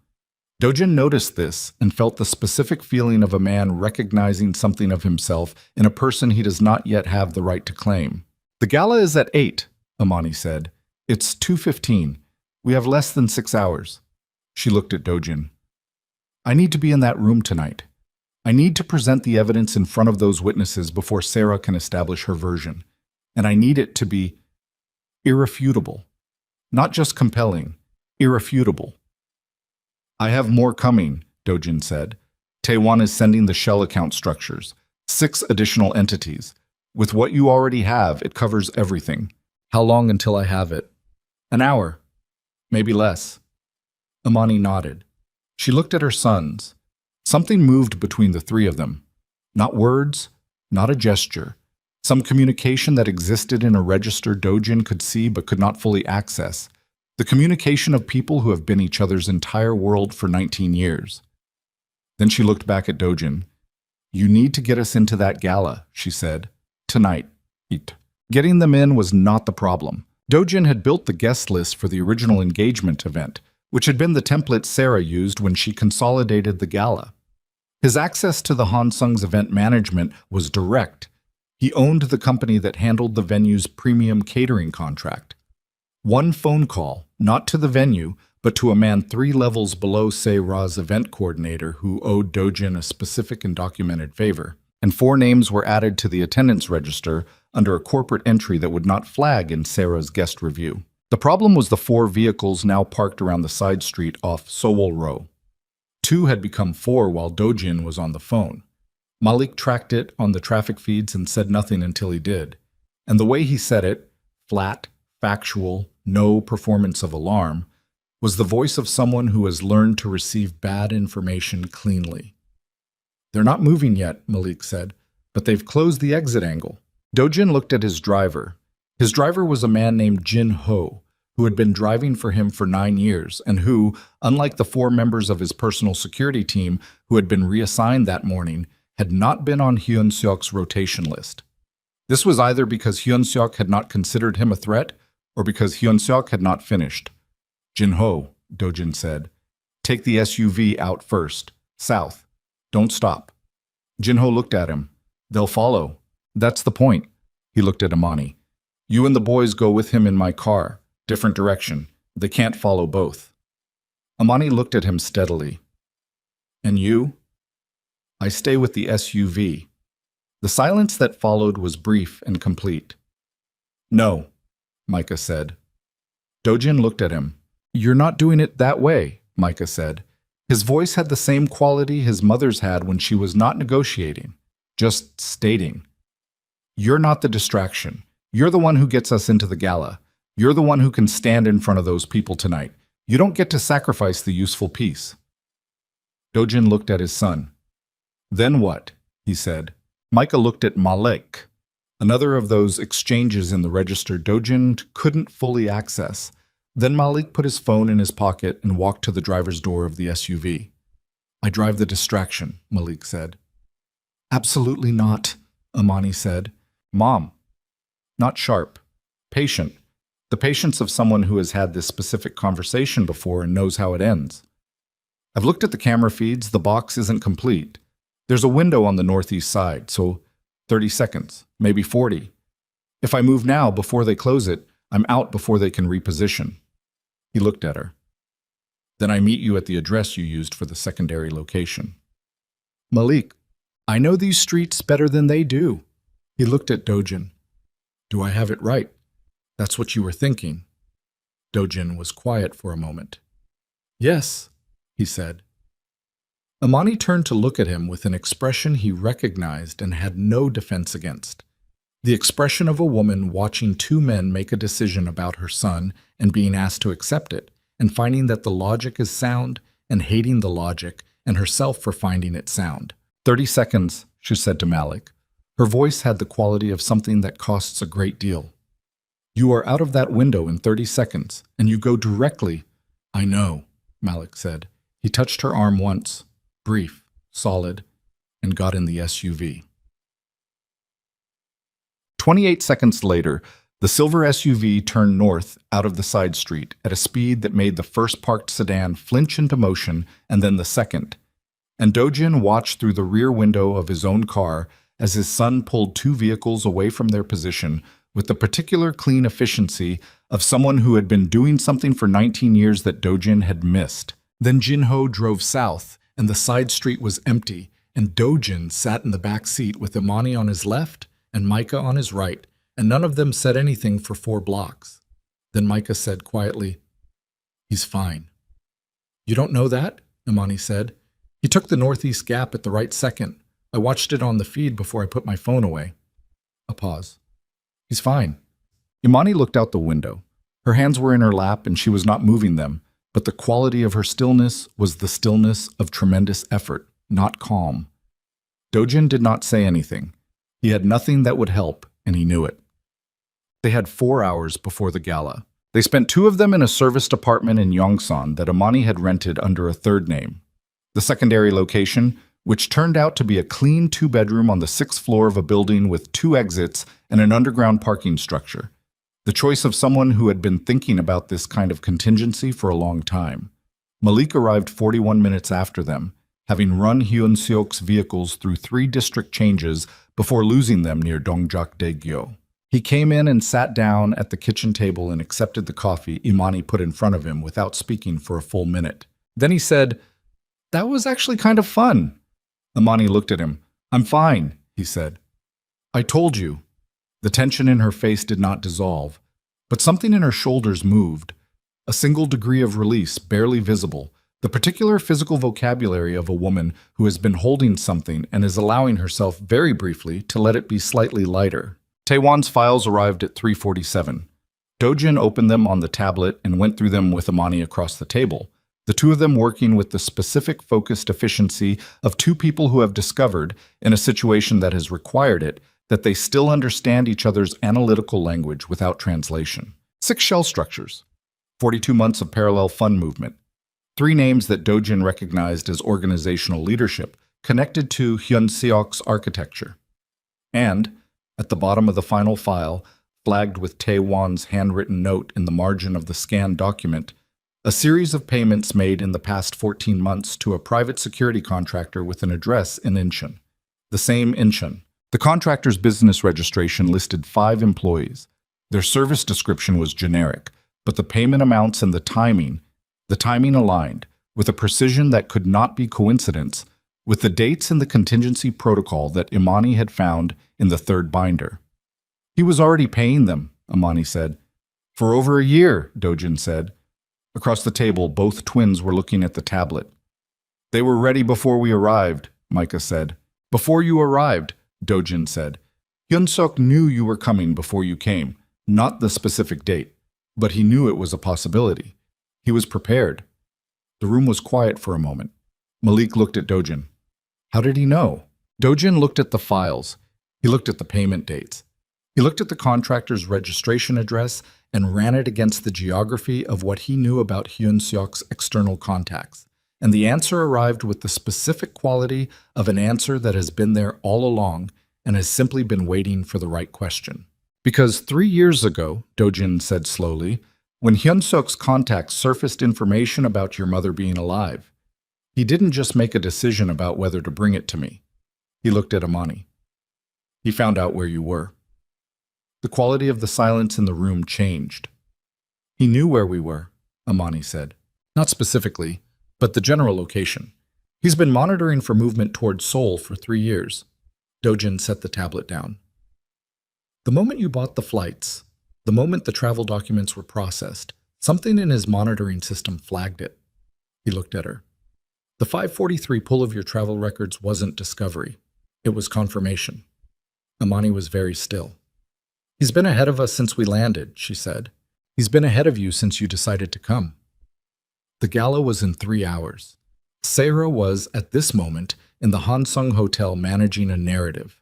Dojin noticed this and felt the specific feeling of a man recognizing something of himself in a person he does not yet have the right to claim. "The gala is at 8, Amani said. "It's 2:15. We have less than 6 hours. She looked at Dojin. "I need to be in that room tonight. I need to present the evidence in front of those witnesses before Sarah can establish her version. And I need it to be irrefutable. Not just compelling, irrefutable." "I have more coming," Dojin said. "Taewon is sending the shell account structures, 6 additional entities. With what you already have, it covers everything." "How long until I have it?" "An hour. Maybe less." Amani nodded. She looked at her sons. Something moved between the three of them. Not words, not a gesture. Some communication that existed in a register Dojin could see but could not fully access. The communication of people who have been each other's entire world for 19 years. Then she looked back at Dojin. "You need to get us into that gala," she said. "Tonight." Getting them in was not the problem. Dojin had built the guest list for the original engagement event, which had been the template Sarah used when she consolidated the gala. His access to the Hansung's event management was direct. He owned the company that handled the venue's premium catering contract. One phone call, not to the venue, but to a man 3 levels below Say-Ra's event coordinator who owed Dojin a specific and documented favor, and 4 names were added to the attendance register under a corporate entry that would not flag in Sarah's guest review. The problem was the 4 vehicles now parked around the side street off Sowell Row. 2 had become 4 while Dojin was on the phone. Malik tracked it on the traffic feeds and said nothing until he did. And the way he said it, flat, factual, no performance of alarm, was the voice of someone who has learned to receive bad information cleanly. "They're not moving yet," Malik said, "but they've closed the exit angle." Dojin looked at his driver. His driver was a man named Jin Ho, who had been driving for him for 9 years and who, unlike the 4 members of his personal security team who had been reassigned that morning, had not been on Hyun-seok's rotation list. This was either because Hyun-seok had not considered him a threat or because Hyun-seok had not finished. "Jin Ho," Dojin said, "take the SUV out first. South. Don't stop." Jin Ho looked at him. "They'll follow." "That's the point." He looked at Amani. "You and the boys go with him in my car. Different direction. They can't follow both." Amani looked at him steadily. "And you?" "I stay with the SUV." The silence that followed was brief and complete. "No," Micah said. Dojin looked at him. "You're not doing it that way," Micah said. His voice had the same quality his mother's had when she was not negotiating, just stating. "You're not the distraction. You're the one who gets us into the gala. You're the one who can stand in front of those people tonight. You don't get to sacrifice the useful piece." Dojin looked at his son. "Then what?" he said. Micah looked at Malik. Another of those exchanges in the register Dojin couldn't fully access. Then Malik put his phone in his pocket and walked to the driver's door of the SUV. "I drive the distraction," Malik said. "Absolutely not," Amani said. "Mom." Not sharp. Patient. The patience of someone who has had this specific conversation before and knows how it ends. I've looked at the camera feeds. The box isn't complete. There's a window on the northeast side, so 30 seconds, maybe 40. If I move now before they close it, I'm out before they can reposition. He looked at her. Then I meet you at the address you used for the secondary location. Malik, I know these streets better than they do. He looked at Dojin. Do I have it right? That's what you were thinking. Dojin was quiet for a moment. Yes, he said. Imani turned to look at him with an expression he recognized and had no defense against. The expression of a woman watching two men make a decision about her son and being asked to accept it, and finding that the logic is sound and hating the logic and herself for finding it sound. 30 seconds, she said to Malik. Her voice had the quality of something that costs a great deal. You are out of that window in 30 seconds, and you go directly. I know, Malik said. He touched her arm once, brief, solid, and got in the SUV. 28 seconds later, the silver SUV turned north out of the side street at a speed that made the first parked sedan flinch into motion and then the second. And Dojin watched through the rear window of his own car as his son pulled two vehicles away from their position with the particular clean efficiency of someone who had been doing something for 19 years that Dojin had missed. Then Jinho drove south, and the side street was empty, and Dojin sat in the back seat with Imani on his left and Micah on his right, and none of them said anything for 4 blocks. Then Micah said quietly, He's fine. You don't know that? Imani said. He took the northeast gap at the right second. I watched it on the feed before I put my phone away. A pause. He's fine. Imani looked out the window. Her hands were in her lap and she was not moving them, but the quality of her stillness was the stillness of tremendous effort, not calm. Dojin did not say anything. He had nothing that would help, and he knew it. They had 4 hours before the gala. They spent 2 of them in a serviced apartment in Yongsan that Imani had rented under a third name. The secondary location, which turned out to be a clean 2-bedroom on the 6th floor of a building with 2 exits and an underground parking structure. The choice of someone who had been thinking about this kind of contingency for a long time. Malik arrived 41 minutes after them, having run Hyun-seok's vehicles through 3 district changes before losing them near Dongjak-daegyo. He came in and sat down at the kitchen table and accepted the coffee Imani put in front of him without speaking for a full minute. Then he said, That was actually kind of fun. Imani looked at him. I'm fine, he said. I told you. The tension in her face did not dissolve, but something in her shoulders moved. A single degree of release, barely visible, the particular physical vocabulary of a woman who has been holding something and is allowing herself very briefly to let it be slightly lighter. Taewon's files arrived at 3:47. Dojin opened them on the tablet and went through them with Imani across the table, the 2 of them working with the specific focused efficiency of 2 people who have discovered, in a situation that has required it, that they still understand each other's analytical language without translation. 6 shell structures, 42 months of parallel fund movement, 3 names that Dojin recognized as organizational leadership connected to Hyun-seok's architecture. And, at the bottom of the final file, flagged with Taewon's handwritten note in the margin of the scanned document, a series of payments made in the past 14 months to a private security contractor with an address in Incheon. The same Incheon. The contractor's business registration listed 5 employees. Their service description was generic, but the payment amounts and the timing aligned, with a precision that could not be coincidence, with the dates in the contingency protocol that Imani had found in the 3rd binder. He was already paying them, Imani said. For over a year, Dojin said. Across the table, both twins were looking at the tablet. They were ready before we arrived, Micah said. Before you arrived, Dojin said. Hyun-seok knew you were coming before you came, not the specific date, but he knew it was a possibility. He was prepared. The room was quiet for a moment. Malik looked at Dojin. How did he know? Dojin looked at the files. He looked at the payment dates. He looked at the contractor's registration address and ran it against the geography of what he knew about Hyun-seok's external contacts. And the answer arrived with the specific quality of an answer that has been there all along and has simply been waiting for the right question. Because 3 years ago, Dojin said slowly, when Hyun-suk's contacts surfaced information about your mother being alive, he didn't just make a decision about whether to bring it to me. He looked at Amani. He found out where you were. The quality of the silence in the room changed. He knew where we were, Amani said. Not specifically, but the general location. He's been monitoring for movement towards Seoul for 3 years. Dojin set the tablet down. The moment you bought the flights, the moment the travel documents were processed, something in his monitoring system flagged it. He looked at her. The 543 pull of your travel records wasn't discovery. It was confirmation. Amani was very still. He's been ahead of us since we landed, she said. He's been ahead of you since you decided to come. The gala was in 3 hours. Sarah was, at this moment, in the Hansung Hotel managing a narrative.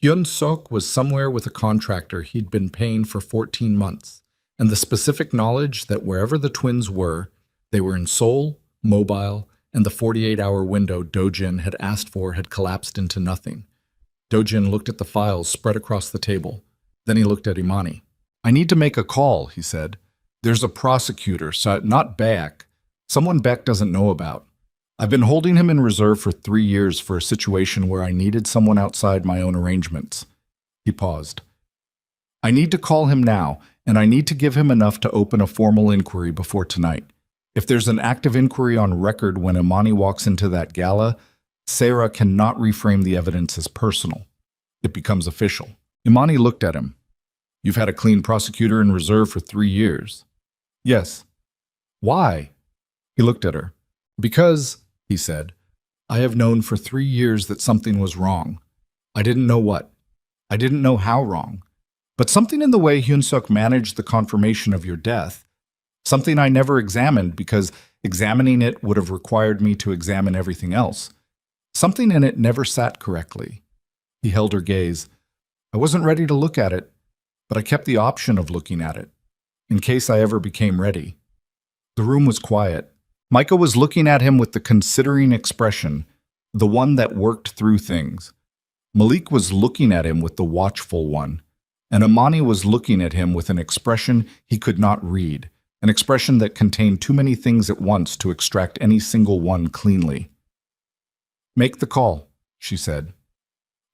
Hyun-suk was somewhere with a contractor he'd been paying for 14 months, and the specific knowledge that wherever the twins were, they were in Seoul, mobile, and the 48-hour window Dojin had asked for had collapsed into nothing. Dojin looked at the files spread across the table. Then he looked at Imani. I need to make a call, he said. There's a prosecutor, not Beck. Someone Beck doesn't know about. I've been holding him in reserve for 3 years for a situation where I needed someone outside my own arrangements. He paused. I need to call him now, and I need to give him enough to open a formal inquiry before tonight. If there's an active inquiry on record when Imani walks into that gala, Sarah cannot reframe the evidence as personal. It becomes official. Imani looked at him. You've had a clean prosecutor in reserve for 3 years. Yes. Why? He looked at her. Because, he said, I have known for 3 years that something was wrong. I didn't know what. I didn't know how wrong. But something in the way Hyun-suk managed the confirmation of your death, something I never examined because examining it would have required me to examine everything else. Something in it never sat correctly. He held her gaze. I wasn't ready to look at it, but I kept the option of looking at it, in case I ever became ready. The room was quiet. Micah was looking at him with the considering expression, the one that worked through things. Malik was looking at him with the watchful one, and Imani was looking at him with an expression he could not read, an expression that contained too many things at once to extract any single one cleanly. Make the call, she said.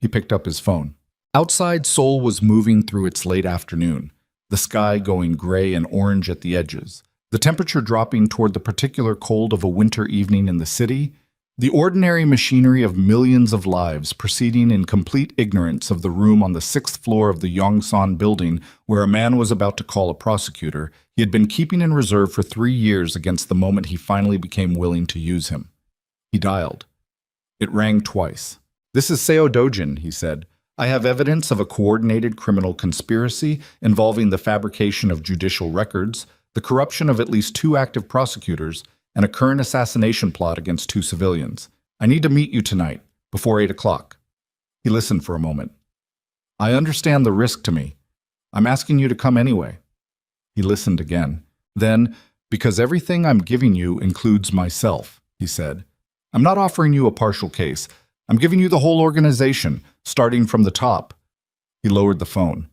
He picked up his phone. Outside, Seoul was moving through its late afternoon, the sky going gray and orange at the edges, the temperature dropping toward the particular cold of a winter evening in the city, the ordinary machinery of millions of lives proceeding in complete ignorance of the room on the 6th floor of the Yongsan building where a man was about to call a prosecutor he had been keeping in reserve for 3 years against the moment he finally became willing to use him. He dialed. It rang twice. This is Seo Dojin, he said. I have evidence of a coordinated criminal conspiracy involving the fabrication of judicial records, the corruption of at least 2 active prosecutors, and a current assassination plot against 2 civilians. I need to meet you tonight, before 8 o'clock. He listened for a moment. I understand the risk to me. I'm asking you to come anyway. He listened again. Then, because everything I'm giving you includes myself, he said. I'm not offering you a partial case. I'm giving you the whole organization, starting from the top. He lowered the phone.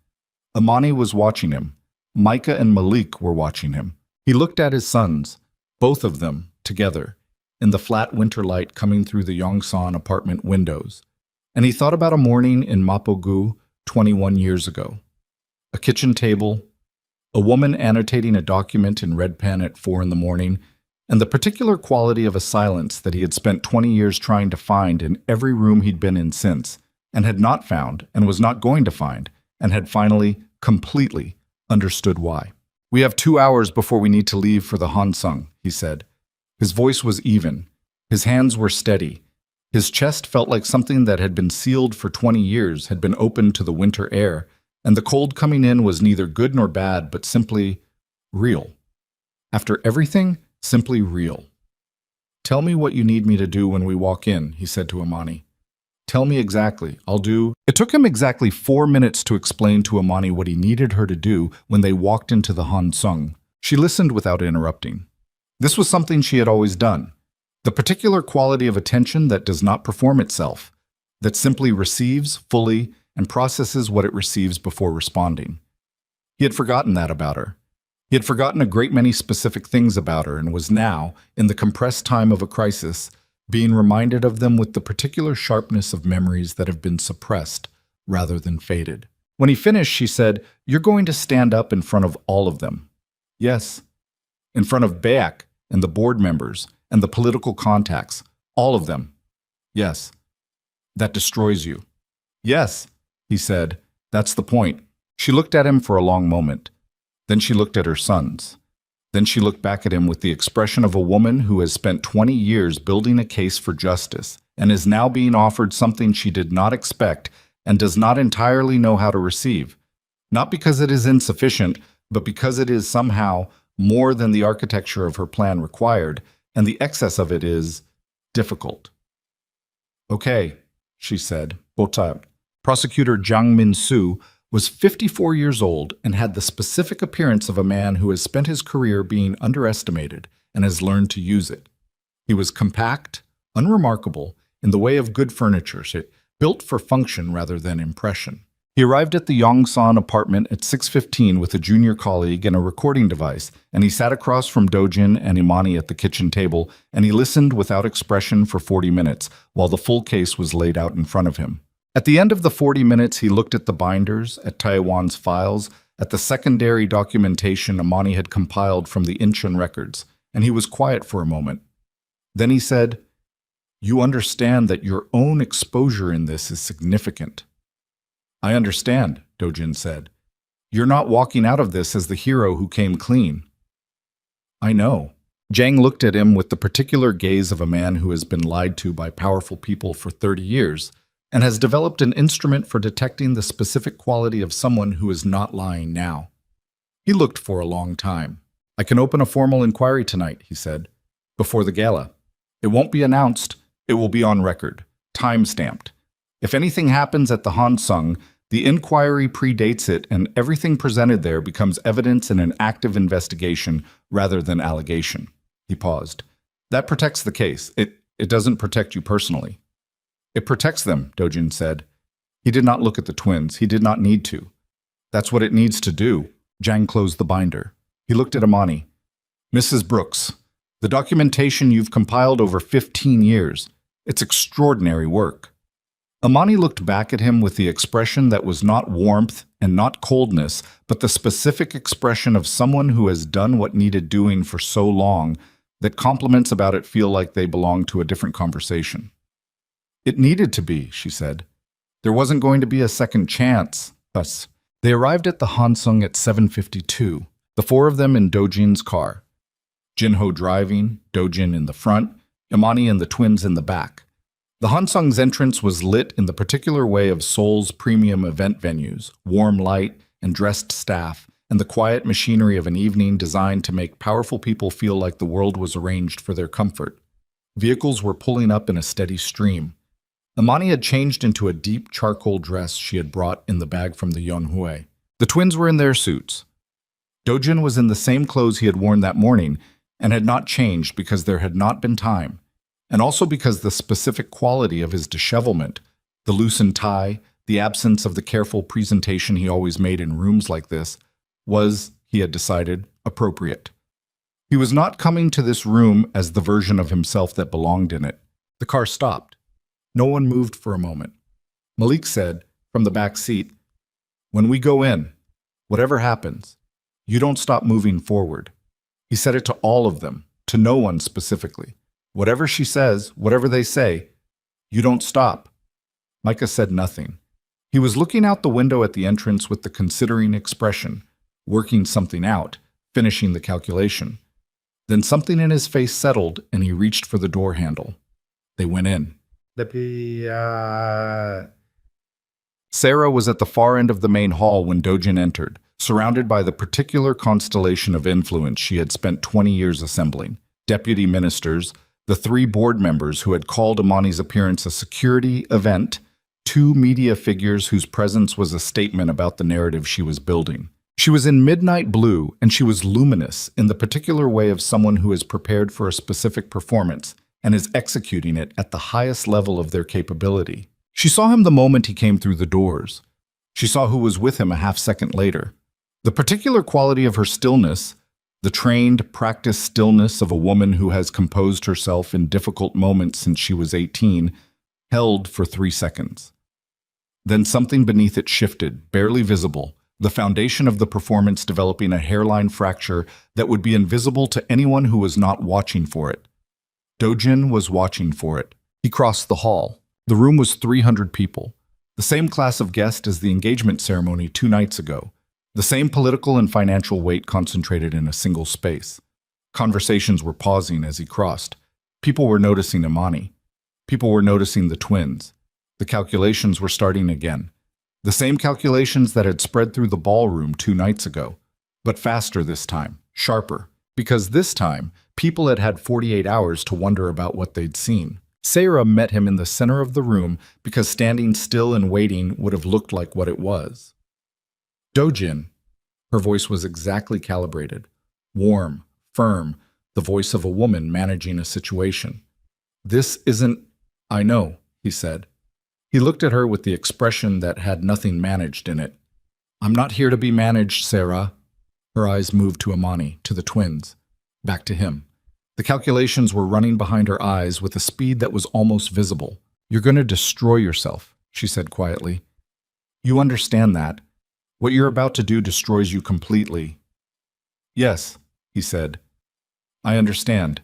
Imani was watching him. Micah and Malik were watching him. He looked at his sons, both of them, together, in the flat winter light coming through the Yongsan apartment windows. And he thought about a morning in Mapogu 21 years ago. A kitchen table, a woman annotating a document in red pen at 4 in the morning, and the particular quality of a silence that he had spent 20 years trying to find in every room he'd been in since, and had not found, and was not going to find, and had finally, completely, understood why. We have 2 hours before we need to leave for the Hansung, he said. His voice was even. His hands were steady. His chest felt like something that had been sealed for 20 years had been opened to the winter air, and the cold coming in was neither good nor bad, but simply real. After everything, simply real. Tell me what you need me to do when we walk in, he said to Imani. Tell me exactly. I'll do... It took him exactly 4 minutes to explain to Imani what he needed her to do when they walked into the Hansung. She listened without interrupting. This was something she had always done. The particular quality of attention that does not perform itself, that simply receives fully and processes what it receives before responding. He had forgotten that about her. He had forgotten a great many specific things about her and was now, in the compressed time of a crisis, being reminded of them with the particular sharpness of memories that have been suppressed rather than faded. When he finished, she said, "You're going to stand up in front of all of them." "Yes." "In front of Beck and the board members and the political contacts, all of them." "Yes." "That destroys you." "Yes," he said, "that's the point." She looked at him for a long moment. Then she looked at her sons. Then she looked back at him with the expression of a woman who has spent 20 years building a case for justice and is now being offered something she did not expect and does not entirely know how to receive. Not because it is insufficient, but because it is somehow more than the architecture of her plan required, and the excess of it is difficult. "Okay," she said. Botab. Prosecutor Jiang Min-su was 54 years old and had the specific appearance of a man who has spent his career being underestimated and has learned to use it. He was compact, unremarkable, in the way of good furniture, built for function rather than impression. He arrived at the Yongsan apartment at 6:15 with a junior colleague and a recording device, and he sat across from Dojin and Imani at the kitchen table, and he listened without expression for 40 minutes while the full case was laid out in front of him. At the end of the 40 minutes, he looked at the binders, at Taiwan's files, at the secondary documentation Imani had compiled from the Incheon records, and he was quiet for a moment. Then he said, "You understand that your own exposure in this is significant." "I understand," Dojin said. "You're not walking out of this as the hero who came clean." "I know." Jiang looked at him with the particular gaze of a man who has been lied to by powerful people for 30 years and has developed an instrument for detecting the specific quality of someone who is not lying now. He looked for a long time. "I can open a formal inquiry tonight," he said, "before the gala. It won't be announced. It will be on record, time-stamped. If anything happens at the Hansung, the inquiry predates it and everything presented there becomes evidence in an active investigation rather than allegation." He paused. "That protects the case. It doesn't protect you personally." "It protects them," Dojin said. He did not look at the twins. He did not need to. "That's what it needs to do." Jiang closed the binder. He looked at Imani. "Mrs. Brooks, the documentation you've compiled over 15 years, it's extraordinary work." Imani looked back at him with the expression that was not warmth and not coldness, but the specific expression of someone who has done what needed doing for so long that compliments about it feel like they belong to a different conversation. "It needed to be," she said. "There wasn't going to be a second chance." Thus, they arrived at the Hansung at 7:52, the four of them in Dojin's car. Jinho driving, Dojin in the front, Imani and the twins in the back. The Hansung's entrance was lit in the particular way of Seoul's premium event venues, warm light and dressed staff, and the quiet machinery of an evening designed to make powerful people feel like the world was arranged for their comfort. Vehicles were pulling up in a steady stream. Imani had changed into a deep charcoal dress she had brought in the bag from the Yonhui. The twins were in their suits. Dojin was in the same clothes he had worn that morning and had not changed because there had not been time, and also because the specific quality of his dishevelment, the loosened tie, the absence of the careful presentation he always made in rooms like this, was, he had decided, appropriate. He was not coming to this room as the version of himself that belonged in it. The car stopped. No one moved for a moment. Malik said, from the back seat, "When we go in, whatever happens, you don't stop moving forward." He said it to all of them, to no one specifically. "Whatever she says, whatever they say, you don't stop." Micah said nothing. He was looking out the window at the entrance with the considering expression, working something out, finishing the calculation. Then something in his face settled and he reached for the door handle. They went in. Sarah was at the far end of the main hall when Dojin entered, surrounded by the particular constellation of influence she had spent 20 years assembling. Deputy ministers, the 3 board members who had called Imani's appearance a security event, 2 media figures whose presence was a statement about the narrative she was building. She was in midnight blue, and she was luminous in the particular way of someone who is prepared for a specific performance and is executing it at the highest level of their capability. She saw him the moment he came through the doors. She saw who was with him a half second later. The particular quality of her stillness, the trained, practiced stillness of a woman who has composed herself in difficult moments since she was 18, held for 3 seconds. Then something beneath it shifted, barely visible, the foundation of the performance developing a hairline fracture that would be invisible to anyone who was not watching for it. Dojin was watching for it. He crossed the hall. The room was 300 people, the same class of guest as the engagement ceremony 2 nights ago, the same political and financial weight concentrated in a single space. Conversations were pausing as he crossed. People were noticing Imani. People were noticing the twins. The calculations were starting again. The same calculations that had spread through the ballroom 2 nights ago, but faster this time, sharper, because this time, people had had 48 hours to wonder about what they'd seen. Sarah met him in the center of the room because standing still and waiting would have looked like what it was. Dojin. Her voice was exactly calibrated, warm, firm, the voice of a woman managing a situation. This isn't, I know, he said. He looked at her with the expression that had nothing managed in it. I'm not here to be managed, Sarah. Her eyes moved to Imani, to the twins, back to him. The calculations were running behind her eyes with a speed that was almost visible. You're going to destroy yourself, she said quietly. You understand that. What you're about to do destroys you completely. Yes, he said. I understand.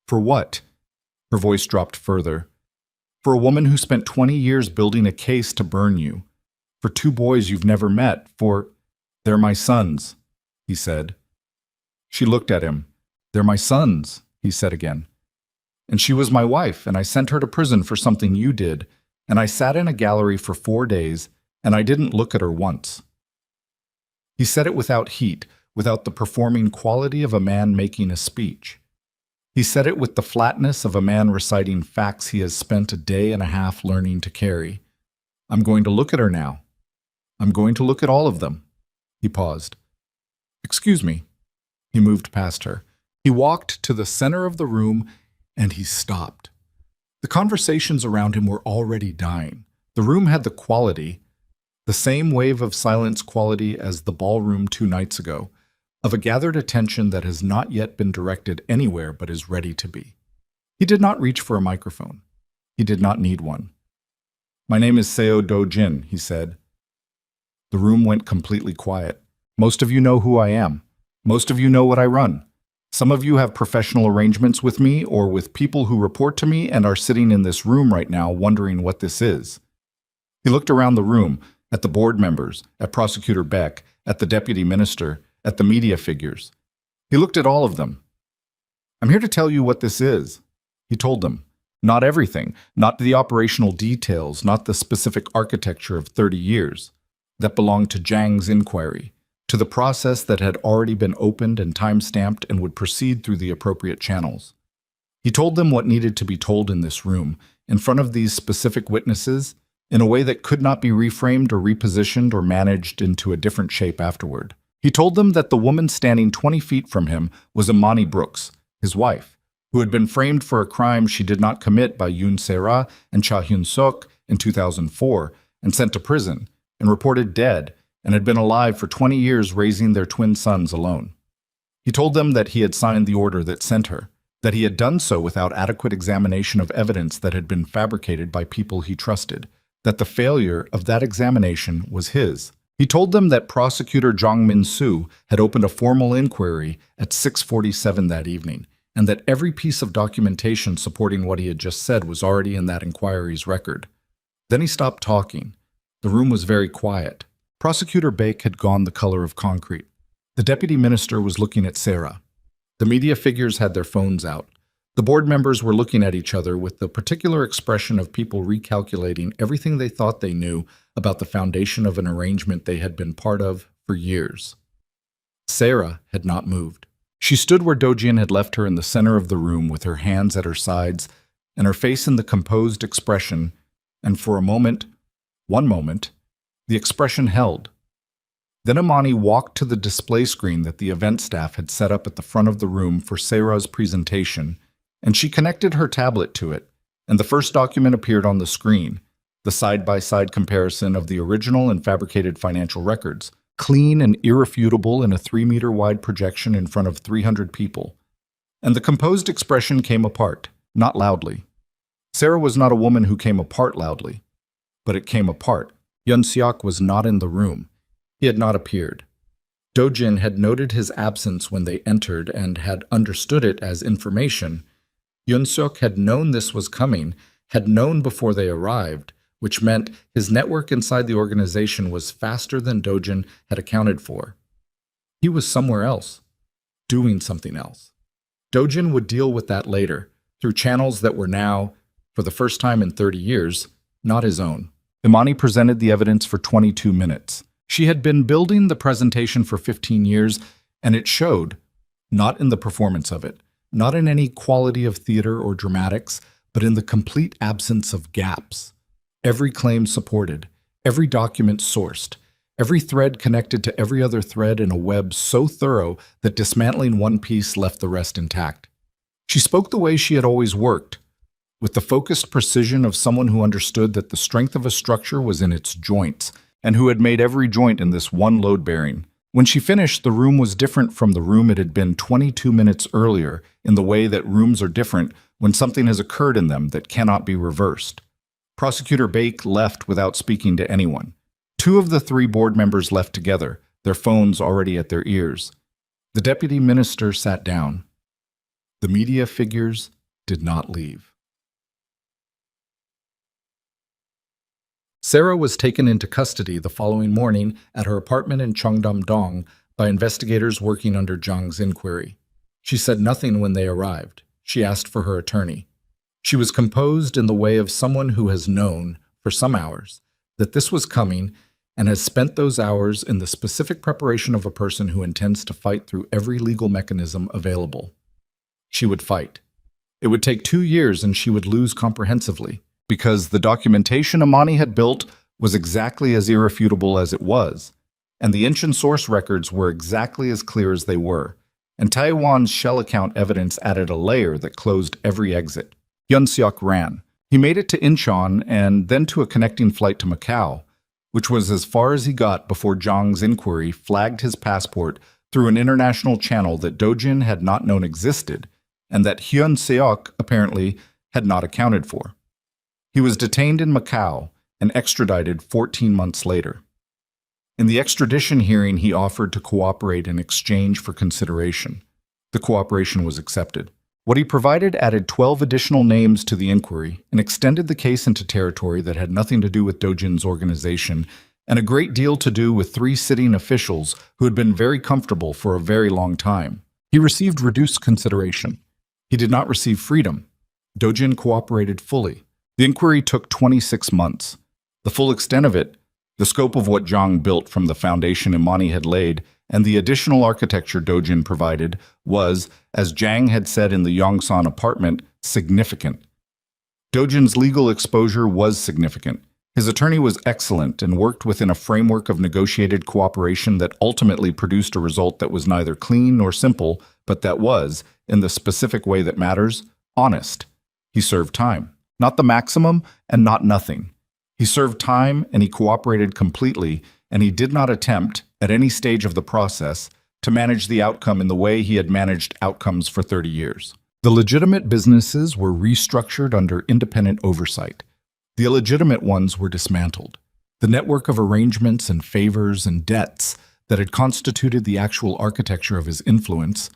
For what? Her voice dropped further. For a woman who spent 20 years building a case to burn you. For 2 boys you've never met. They're my sons, he said. She looked at him. They're my sons, he said again. And she was my wife, and I sent her to prison for something you did, and I sat in a gallery for 4 days, and I didn't look at her once. He said it without heat, without the performing quality of a man making a speech. He said it with the flatness of a man reciting facts he has spent a day and a half learning to carry. I'm going to look at her now. I'm going to look at all of them. He paused. Excuse me. He moved past her. He walked to the center of the room, and he stopped. The conversations around him were already dying. The room had the quality, the same wave of silence quality as the ballroom 2 nights ago, of a gathered attention that has not yet been directed anywhere but is ready to be. He did not reach for a microphone. He did not need one. My name is Seo Do-jin, he said. The room went completely quiet. Most of you know who I am. Most of you know what I run. Some of you have professional arrangements with me or with people who report to me and are sitting in this room right now wondering what this is. He looked around the room, at the board members, at Prosecutor Beck, at the deputy minister, at the media figures. He looked at all of them. I'm here to tell you what this is, he told them. Not everything, not the operational details, not the specific architecture of 30 years that belonged to Zhang's inquiry, to the process that had already been opened and time-stamped and would proceed through the appropriate channels. He told them what needed to be told in this room, in front of these specific witnesses, in a way that could not be reframed or repositioned or managed into a different shape afterward. He told them that the woman standing 20 feet from him was Imani Brooks, his wife, who had been framed for a crime she did not commit by Yoon Se-ra and Cha Hyun-suk in 2004 and sent to prison and reported dead and had been alive for 20 years raising their twin sons alone. He told them that he had signed the order that sent her, that he had done so without adequate examination of evidence that had been fabricated by people he trusted, that the failure of that examination was his. He told them that Prosecutor Jong Min-soo had opened a formal inquiry at 6:47 that evening, and that every piece of documentation supporting what he had just said was already in that inquiry's record. Then he stopped talking. The room was very quiet. Prosecutor Baek had gone the color of concrete. The deputy minister was looking at Sarah. The media figures had their phones out. The board members were looking at each other with the particular expression of people recalculating everything they thought they knew about the foundation of an arrangement they had been part of for years. Sarah had not moved. She stood where Do-jin had left her in the center of the room with her hands at her sides and her face in the composed expression, and for a moment, one moment, the expression held. Then Imani walked to the display screen that the event staff had set up at the front of the room for Sarah's presentation, and she connected her tablet to it, and the first document appeared on the screen, the side-by-side comparison of the original and fabricated financial records, clean and irrefutable in a 3-meter wide projection in front of 300 people. And the composed expression came apart, not loudly. Sarah was not a woman who came apart loudly, but it came apart. Yun Seok was not in the room. He had not appeared. Do-jin had noted his absence when they entered and had understood it as information. Yun Seok had known this was coming, had known before they arrived, which meant his network inside the organization was faster than Do-jin had accounted for. He was somewhere else, doing something else. Do-jin would deal with that later, through channels that were now, for the first time in 30 years, not his own. Imani presented the evidence for 22 minutes. She had been building the presentation for 15 years, and it showed, not in the performance of it, not in any quality of theater or dramatics, but in the complete absence of gaps. Every claim supported, every document sourced, every thread connected to every other thread in a web so thorough that dismantling one piece left the rest intact. She spoke the way she had always worked, with the focused precision of someone who understood that the strength of a structure was in its joints, and who had made every joint in this one load-bearing. When she finished, the room was different from the room it had been 22 minutes earlier, in the way that rooms are different when something has occurred in them that cannot be reversed. Prosecutor Baek left without speaking to anyone. 2 of the 3 board members left together, their phones already at their ears. The deputy minister sat down. The media figures did not leave. Sarah was taken into custody the following morning at her apartment in Cheongdam-dong by investigators working under Jang's inquiry. She said nothing when they arrived. She asked for her attorney. She was composed in the way of someone who has known, for some hours, that this was coming and has spent those hours in the specific preparation of a person who intends to fight through every legal mechanism available. She would fight. It would take 2 years and she would lose comprehensively, because the documentation Imani had built was exactly as irrefutable as it was, and the ancient source records were exactly as clear as they were, and Taiwan's shell account evidence added a layer that closed every exit. Yun Seok ran. He made it to Incheon and then to a connecting flight to Macau, which was as far as he got before Jang's inquiry flagged his passport through an international channel that Do-jin had not known existed, and that Hyun Seok apparently had not accounted for. He was detained in Macau and extradited 14 months later. In the extradition hearing, he offered to cooperate in exchange for consideration. The cooperation was accepted. What he provided added 12 additional names to the inquiry and extended the case into territory that had nothing to do with Do-jin's organization and a great deal to do with 3 sitting officials who had been very comfortable for a very long time. He received reduced consideration. He did not receive freedom. Do-jin cooperated fully. The inquiry took 26 months. The full extent of it, the scope of what Jang built from the foundation Imani had laid, and the additional architecture Do-jin provided was, as Jang had said in the Yongsan apartment, significant. Do-jin's legal exposure was significant. His attorney was excellent and worked within a framework of negotiated cooperation that ultimately produced a result that was neither clean nor simple, but that was, in the specific way that matters, honest. He served time. Not the maximum and not nothing. He served time and he cooperated completely, and he did not attempt, at any stage of the process, to manage the outcome in the way he had managed outcomes for 30 years. The legitimate businesses were restructured under independent oversight. The illegitimate ones were dismantled. The network of arrangements and favors and debts that had constituted the actual architecture of his influence,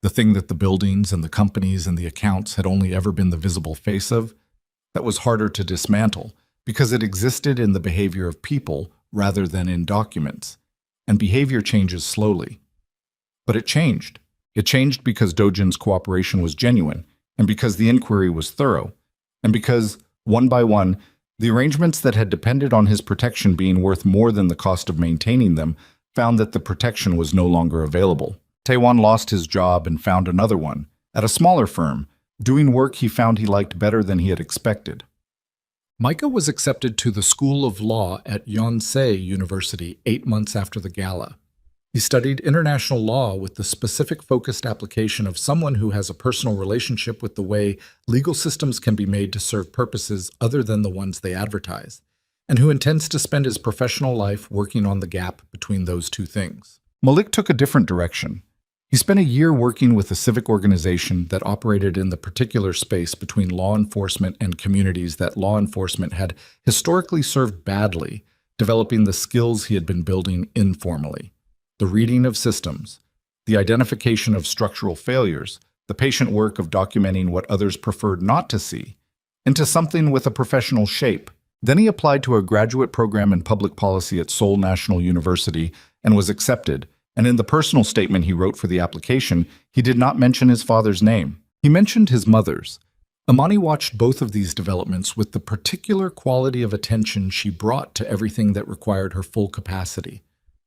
the thing that the buildings and the companies and the accounts had only ever been the visible face of, that was harder to dismantle because it existed in the behavior of people rather than in documents, and behavior changes slowly. But it changed. It changed because Do-jin's cooperation was genuine, and because the inquiry was thorough, and because, one by one, the arrangements that had depended on his protection being worth more than the cost of maintaining them found that the protection was no longer available. Taewon lost his job and found another one, at a smaller firm, doing work he found he liked better than he had expected. Micah was accepted to the School of Law at Yonsei University 8 months after the gala. He studied international law with the specific focused application of someone who has a personal relationship with the way legal systems can be made to serve purposes other than the ones they advertise. and who intends to spend his professional life working on the gap between those two things. Malik took a different direction. He spent a year working with a civic organization that operated in the particular space between law enforcement and communities that law enforcement had historically served badly, developing the skills he had been building informally: the reading of systems, the identification of structural failures, the patient work of documenting what others preferred not to see, into something with a professional shape. Then he applied to a graduate program in public policy at Seoul National University and was accepted. And in the personal statement he wrote for the application, he did not mention his father's name. He mentioned his mother's. Amani watched both of these developments with the particular quality of attention she brought to everything that required her full capacity.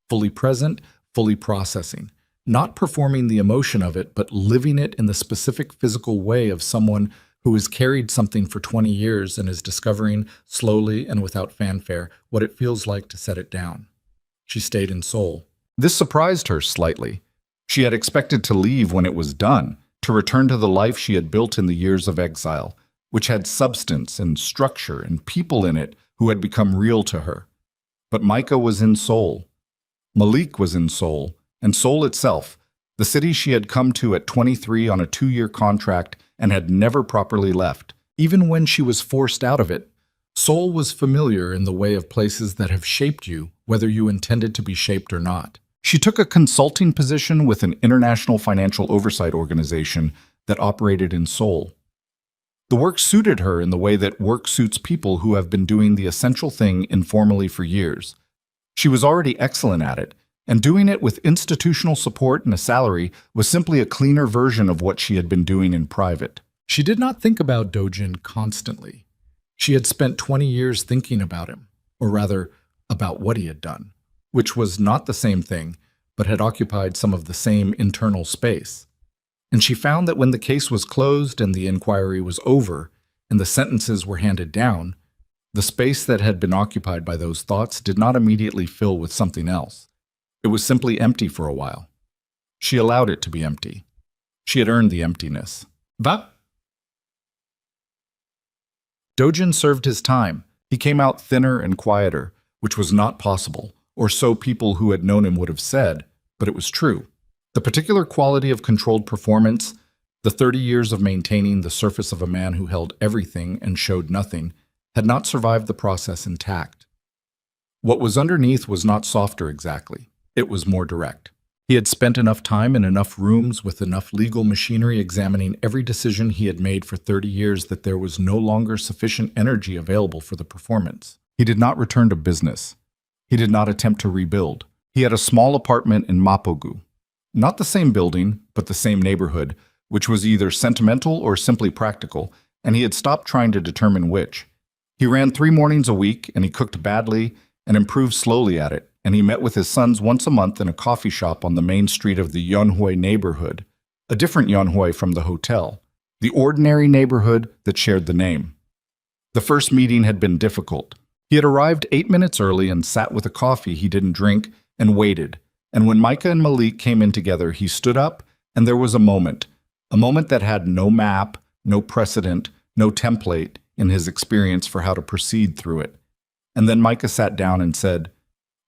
Fully present, fully processing. Not performing the emotion of it, but living it in the specific physical way of someone who has carried something for 20 years and is discovering, slowly and without fanfare, what it feels like to set it down. She stayed in Seoul. This surprised her slightly. She had expected to leave when it was done, to return to the life she had built in the years of exile, which had substance and structure and people in it who had become real to her. But Micah was in Seoul. Malik was in Seoul, and Seoul itself, the city she had come to at 23 on a 2-year contract and had never properly left. Even when she was forced out of it, Seoul was familiar in the way of places that have shaped you, whether you intended to be shaped or not. She took a consulting position with an international financial oversight organization that operated in Seoul. The work suited her in the way that work suits people who have been doing the essential thing informally for years. She was already excellent at it, and doing it with institutional support and a salary was simply a cleaner version of what she had been doing in private. She did not think about Dojin constantly. She had spent 20 years thinking about him, or rather, about what he had done, which was not the same thing, but had occupied some of the same internal space. And she found that when the case was closed and the inquiry was over, and the sentences were handed down, the space that had been occupied by those thoughts did not immediately fill with something else. It was simply empty for a while. She allowed it to be empty. She had earned the emptiness. Va? Dojin served his time. He came out thinner and quieter, which was not possible, or so people who had known him would have said, but it was true. The particular quality of controlled performance, the 30 years of maintaining the surface of a man who held everything and showed nothing, had not survived the process intact. What was underneath was not softer exactly. It was more direct. He had spent enough time in enough rooms with enough legal machinery examining every decision he had made for 30 years that there was no longer sufficient energy available for the performance. He did not return to business. He did not attempt to rebuild. He had a small apartment in Mapogu. Not the same building, but the same neighborhood, which was either sentimental or simply practical, and he had stopped trying to determine which. He ran 3 mornings a week, and he cooked badly and improved slowly at it, and he met with his sons once a month in a coffee shop on the main street of the Yeonhoi neighborhood, a different Yeonhoi from the hotel, the ordinary neighborhood that shared the name. The first meeting had been difficult. He had arrived 8 minutes early and sat with a coffee he didn't drink and waited, and when Micah and Malik came in together, he stood up, and there was a moment that had no map, no precedent, no template in his experience for how to proceed through it. And then Micah sat down and said,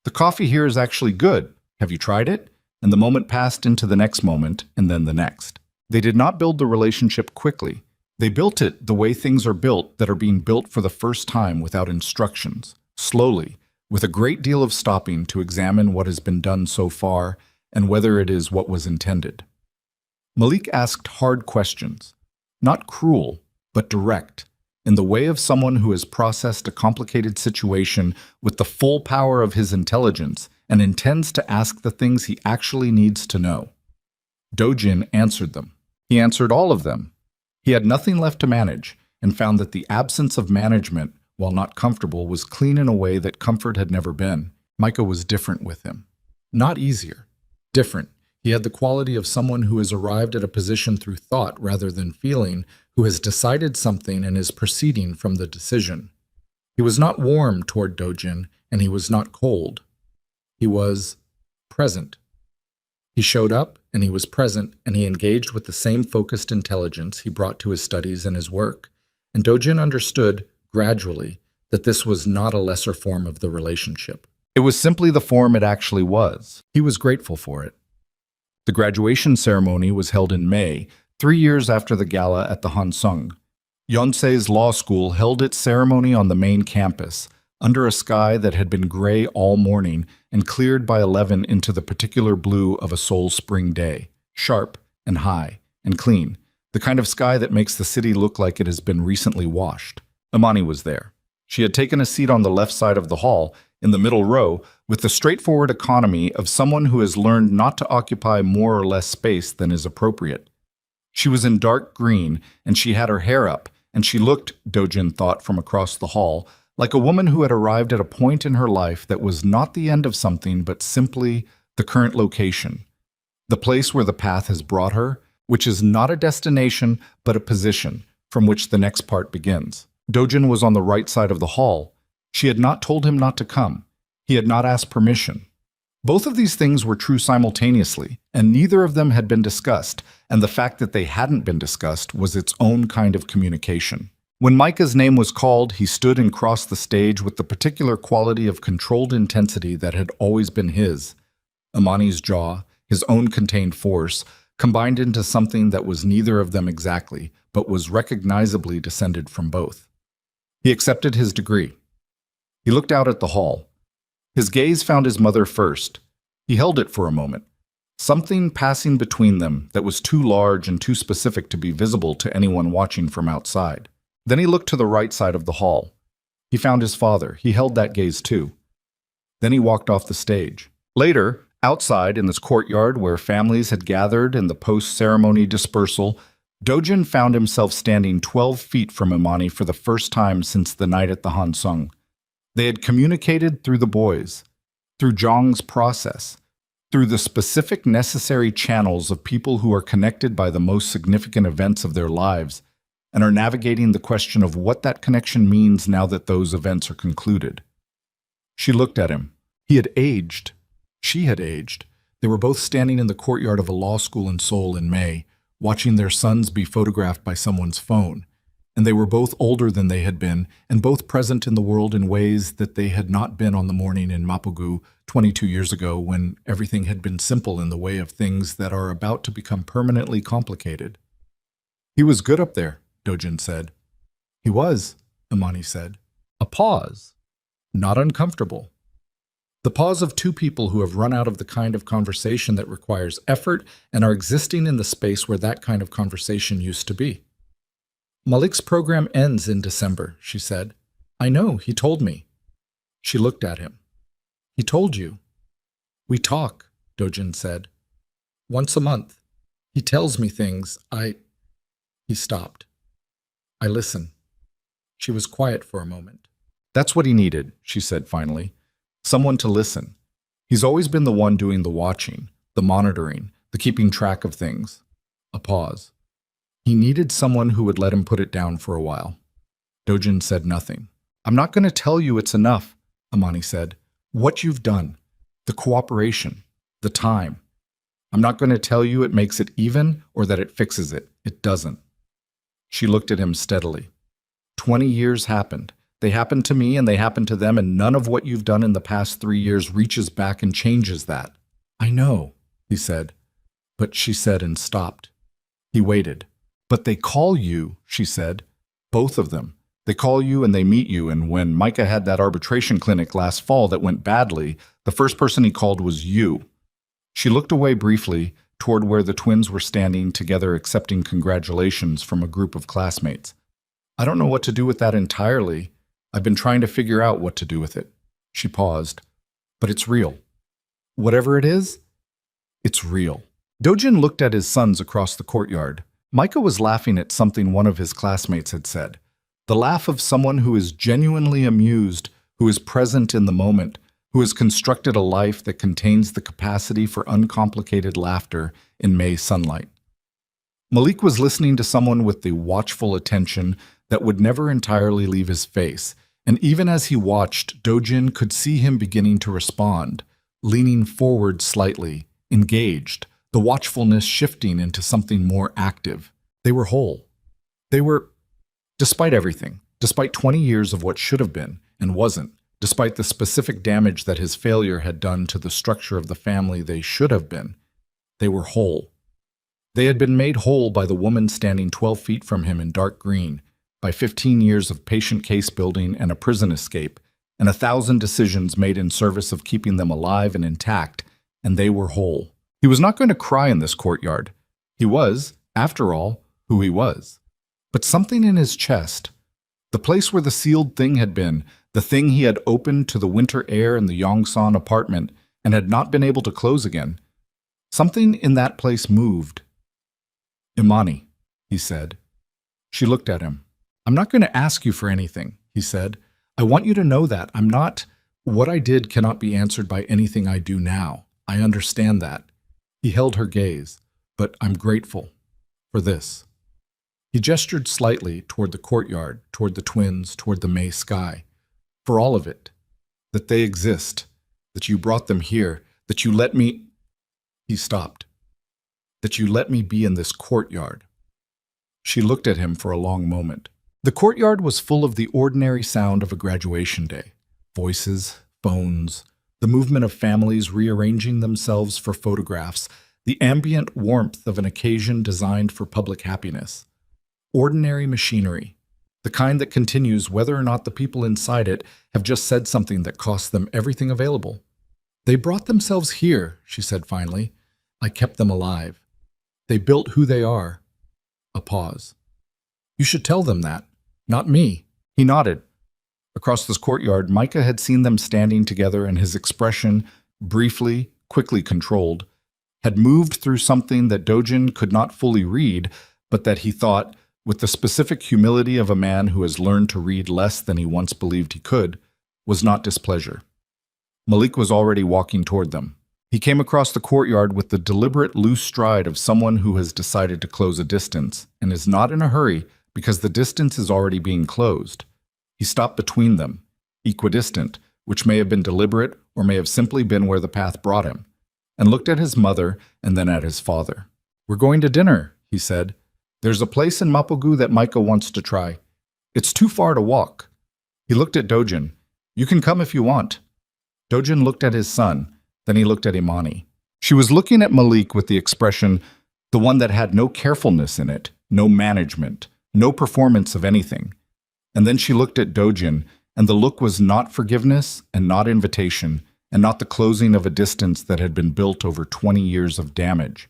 "The coffee here is actually good. Have you tried it?" And the moment passed into the next moment, and then the next. They did not build the relationship quickly. They built it the way things are built that are being built for the first time without instructions, slowly, with a great deal of stopping to examine what has been done so far and whether it is what was intended. Malik asked hard questions, not cruel, but direct, in the way of someone who has processed a complicated situation with the full power of his intelligence and intends to ask the things he actually needs to know. Dojin answered them. He answered all of them. He had nothing left to manage and found that the absence of management, while not comfortable, was clean in a way that comfort had never been. Micah was different with him. Not easier. Different. He had the quality of someone who has arrived at a position through thought rather than feeling, who has decided something and is proceeding from the decision. He was not warm toward Dojin, and he was not cold. He was present. He showed up, and he was present, and he engaged with the same focused intelligence he brought to his studies and his work. And Dojin understood, gradually, that this was not a lesser form of the relationship. It was simply the form it actually was. He was grateful for it. The graduation ceremony was held in May, 3 years after the gala at the Hansung. Yonsei's law school held its ceremony on the main campus, under a sky that had been gray all morning and cleared by 11 into the particular blue of a Seoul spring day, sharp and high and clean, the kind of sky that makes the city look like it has been recently washed. Imani was there. She had taken a seat on the left side of the hall, in the middle row, with the straightforward economy of someone who has learned not to occupy more or less space than is appropriate. She was in dark green, and she had her hair up, and she looked, Dojin thought from across the hall, like a woman who had arrived at a point in her life that was not the end of something but simply the current location, the place where the path has brought her, which is not a destination but a position from which the next part begins. Dojin was on the right side of the hall. She had not told him not to come. He had not asked permission. Both of these things were true simultaneously, and neither of them had been discussed, and the fact that they hadn't been discussed was its own kind of communication. When Micah's name was called, he stood and crossed the stage with the particular quality of controlled intensity that had always been his. Imani's jaw, his own contained force, combined into something that was neither of them exactly, but was recognizably descended from both. He accepted his degree. He looked out at the hall. His gaze found his mother first. He held it for a moment, something passing between them that was too large and too specific to be visible to anyone watching from outside. Then he looked to the right side of the hall. He found his father. He held that gaze too. Then he walked off the stage. Later, outside in this courtyard where families had gathered in the post-ceremony dispersal, Dojin found himself standing 12 feet from Imani for the first time since the night at the Hansung. They had communicated through the boys, through Zhang's process, through the specific necessary channels of people who are connected by the most significant events of their lives and are navigating the question of what that connection means now that those events are concluded. She looked at him. He had aged. She had aged. They were both standing in the courtyard of a law school in Seoul in May, watching their sons be photographed by someone's phone. And they were both older than they had been, and both present in the world in ways that they had not been on the morning in Mapogu 22 years ago when everything had been simple in the way of things that are about to become permanently complicated. He was good up there, Dojin said. He was, Imani said. A pause. Not uncomfortable. The pause of two people who have run out of the kind of conversation that requires effort and are existing in the space where that kind of conversation used to be. Malik's program ends in December, she said. I know, he told me. She looked at him. He told you. We talk, Dojin said. Once a month. He tells me things. He stopped. I listen. She was quiet for a moment. That's what he needed, she said finally. Someone to listen. He's always been the one doing the watching, the monitoring, the keeping track of things. A pause. He needed someone who would let him put it down for a while. Dojin said nothing. I'm not going to tell you it's enough, Imani said. What you've done, the cooperation, the time. I'm not going to tell you it makes it even or that it fixes it. It doesn't. She looked at him steadily. 20 years happened. They happened to me and they happened to them, and none of what you've done in the past 3 years reaches back and changes that. I know, he said. But she said and stopped. He waited. But they call you, she said. Both of them. They call you and they meet you, and when Micah had that arbitration clinic last fall that went badly, the first person he called was you. She looked away briefly toward where the twins were standing together accepting congratulations from a group of classmates. I don't know what to do with that entirely. I've been trying to figure out what to do with it. She paused. But it's real. Whatever it is, it's real. Dojin looked at his sons across the courtyard. Micah was laughing at something one of his classmates had said. The laugh of someone who is genuinely amused, who is present in the moment, who has constructed a life that contains the capacity for uncomplicated laughter in May sunlight. Malik was listening to someone with the watchful attention that would never entirely leave his face, and even as he watched, Dojin could see him beginning to respond, leaning forward slightly, engaged, the watchfulness shifting into something more active. They were whole. They were, despite everything, Despite 20 years of what should have been and wasn't, despite the specific damage that his failure had done to the structure of the family they should have been, they were whole. They had been made whole by the woman standing 12 feet from him in dark green, by 15 years of patient case building and a prison escape, and 1,000 decisions made in service of keeping them alive and intact, and they were whole. He was not going to cry in this courtyard. He was, after all, who he was. But something in his chest, the place where the sealed thing had been, the thing he had opened to the winter air in the Yongsan apartment and had not been able to close again, something in that place moved. "Imani," he said. She looked at him. "I'm not going to ask you for anything," he said. "I want you to know that I'm not. What I did cannot be answered by anything I do now. I understand that." He held her gaze. "But I'm grateful for this." He gestured slightly toward the courtyard, toward the twins, toward the May sky. "For all of it. That they exist. That you brought them here. That you let me—" He stopped. "That you let me be in this courtyard." She looked at him for a long moment. The courtyard was full of the ordinary sound of a graduation day. Voices, phones, the movement of families rearranging themselves for photographs, the ambient warmth of an occasion designed for public happiness. Ordinary machinery, the kind that continues whether or not the people inside it have just said something that costs them everything available. "They brought themselves here," she said finally. "I kept them alive. They built who they are." A pause. "You should tell them that. Not me." He nodded. Across this courtyard, Micah had seen them standing together, and his expression, briefly, quickly controlled, had moved through something that Dojin could not fully read, but that he thought, with the specific humility of a man who has learned to read less than he once believed he could, was not displeasure. Malik was already walking toward them. He came across the courtyard with the deliberate loose stride of someone who has decided to close a distance, and is not in a hurry because the distance is already being closed. He stopped between them, equidistant, which may have been deliberate or may have simply been where the path brought him, and looked at his mother and then at his father. "We're going to dinner," he said. "There's a place in Mapogu that Micah wants to try. It's too far to walk." He looked at Dojin. "You can come if you want." Dojin looked at his son, then he looked at Imani. She was looking at Malik with the expression, the one that had no carefulness in it, no management, no performance of anything. And then she looked at Dojin, and the look was not forgiveness and not invitation, and not the closing of a distance that had been built over 20 years of damage.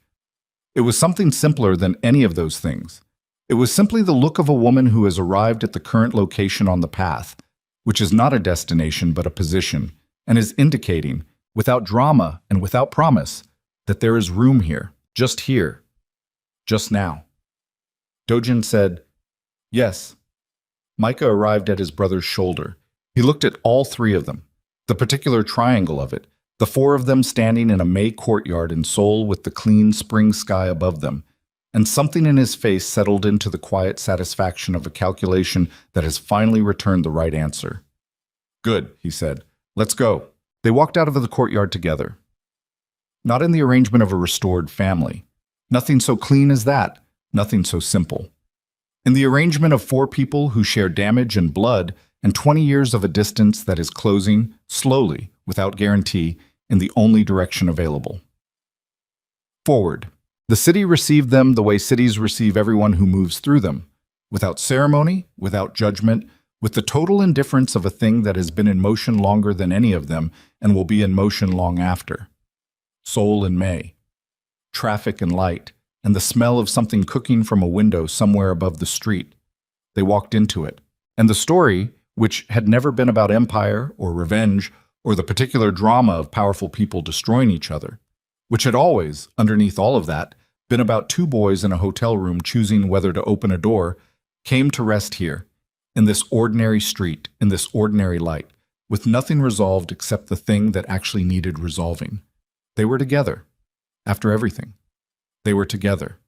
It was something simpler than any of those things. It was simply the look of a woman who has arrived at the current location on the path, which is not a destination but a position, and is indicating, without drama and without promise, that there is room here, just now. Dojin said, "Yes." Micah arrived at his brother's shoulder. He looked at all three of them, the particular triangle of it, the four of them standing in a May courtyard in Seoul with the clean spring sky above them, and something in his face settled into the quiet satisfaction of a calculation that has finally returned the right answer. "Good," he said. "Let's go." They walked out of the courtyard together. Not in the arrangement of a restored family. Nothing so clean as that, nothing so simple. In the arrangement of four people who share damage and blood and 20 years of a distance that is closing, slowly, without guarantee, in the only direction available. Forward. The city received them the way cities receive everyone who moves through them, without ceremony, without judgment, with the total indifference of a thing that has been in motion longer than any of them and will be in motion long after. Seoul in May. Traffic and light, and the smell of something cooking from a window somewhere above the street. They walked into it. And the story, which had never been about empire or revenge or the particular drama of powerful people destroying each other, which had always, underneath all of that, been about two boys in a hotel room choosing whether to open a door, came to rest here, in this ordinary street, in this ordinary light, with nothing resolved except the thing that actually needed resolving. They were together. After everything, they were together.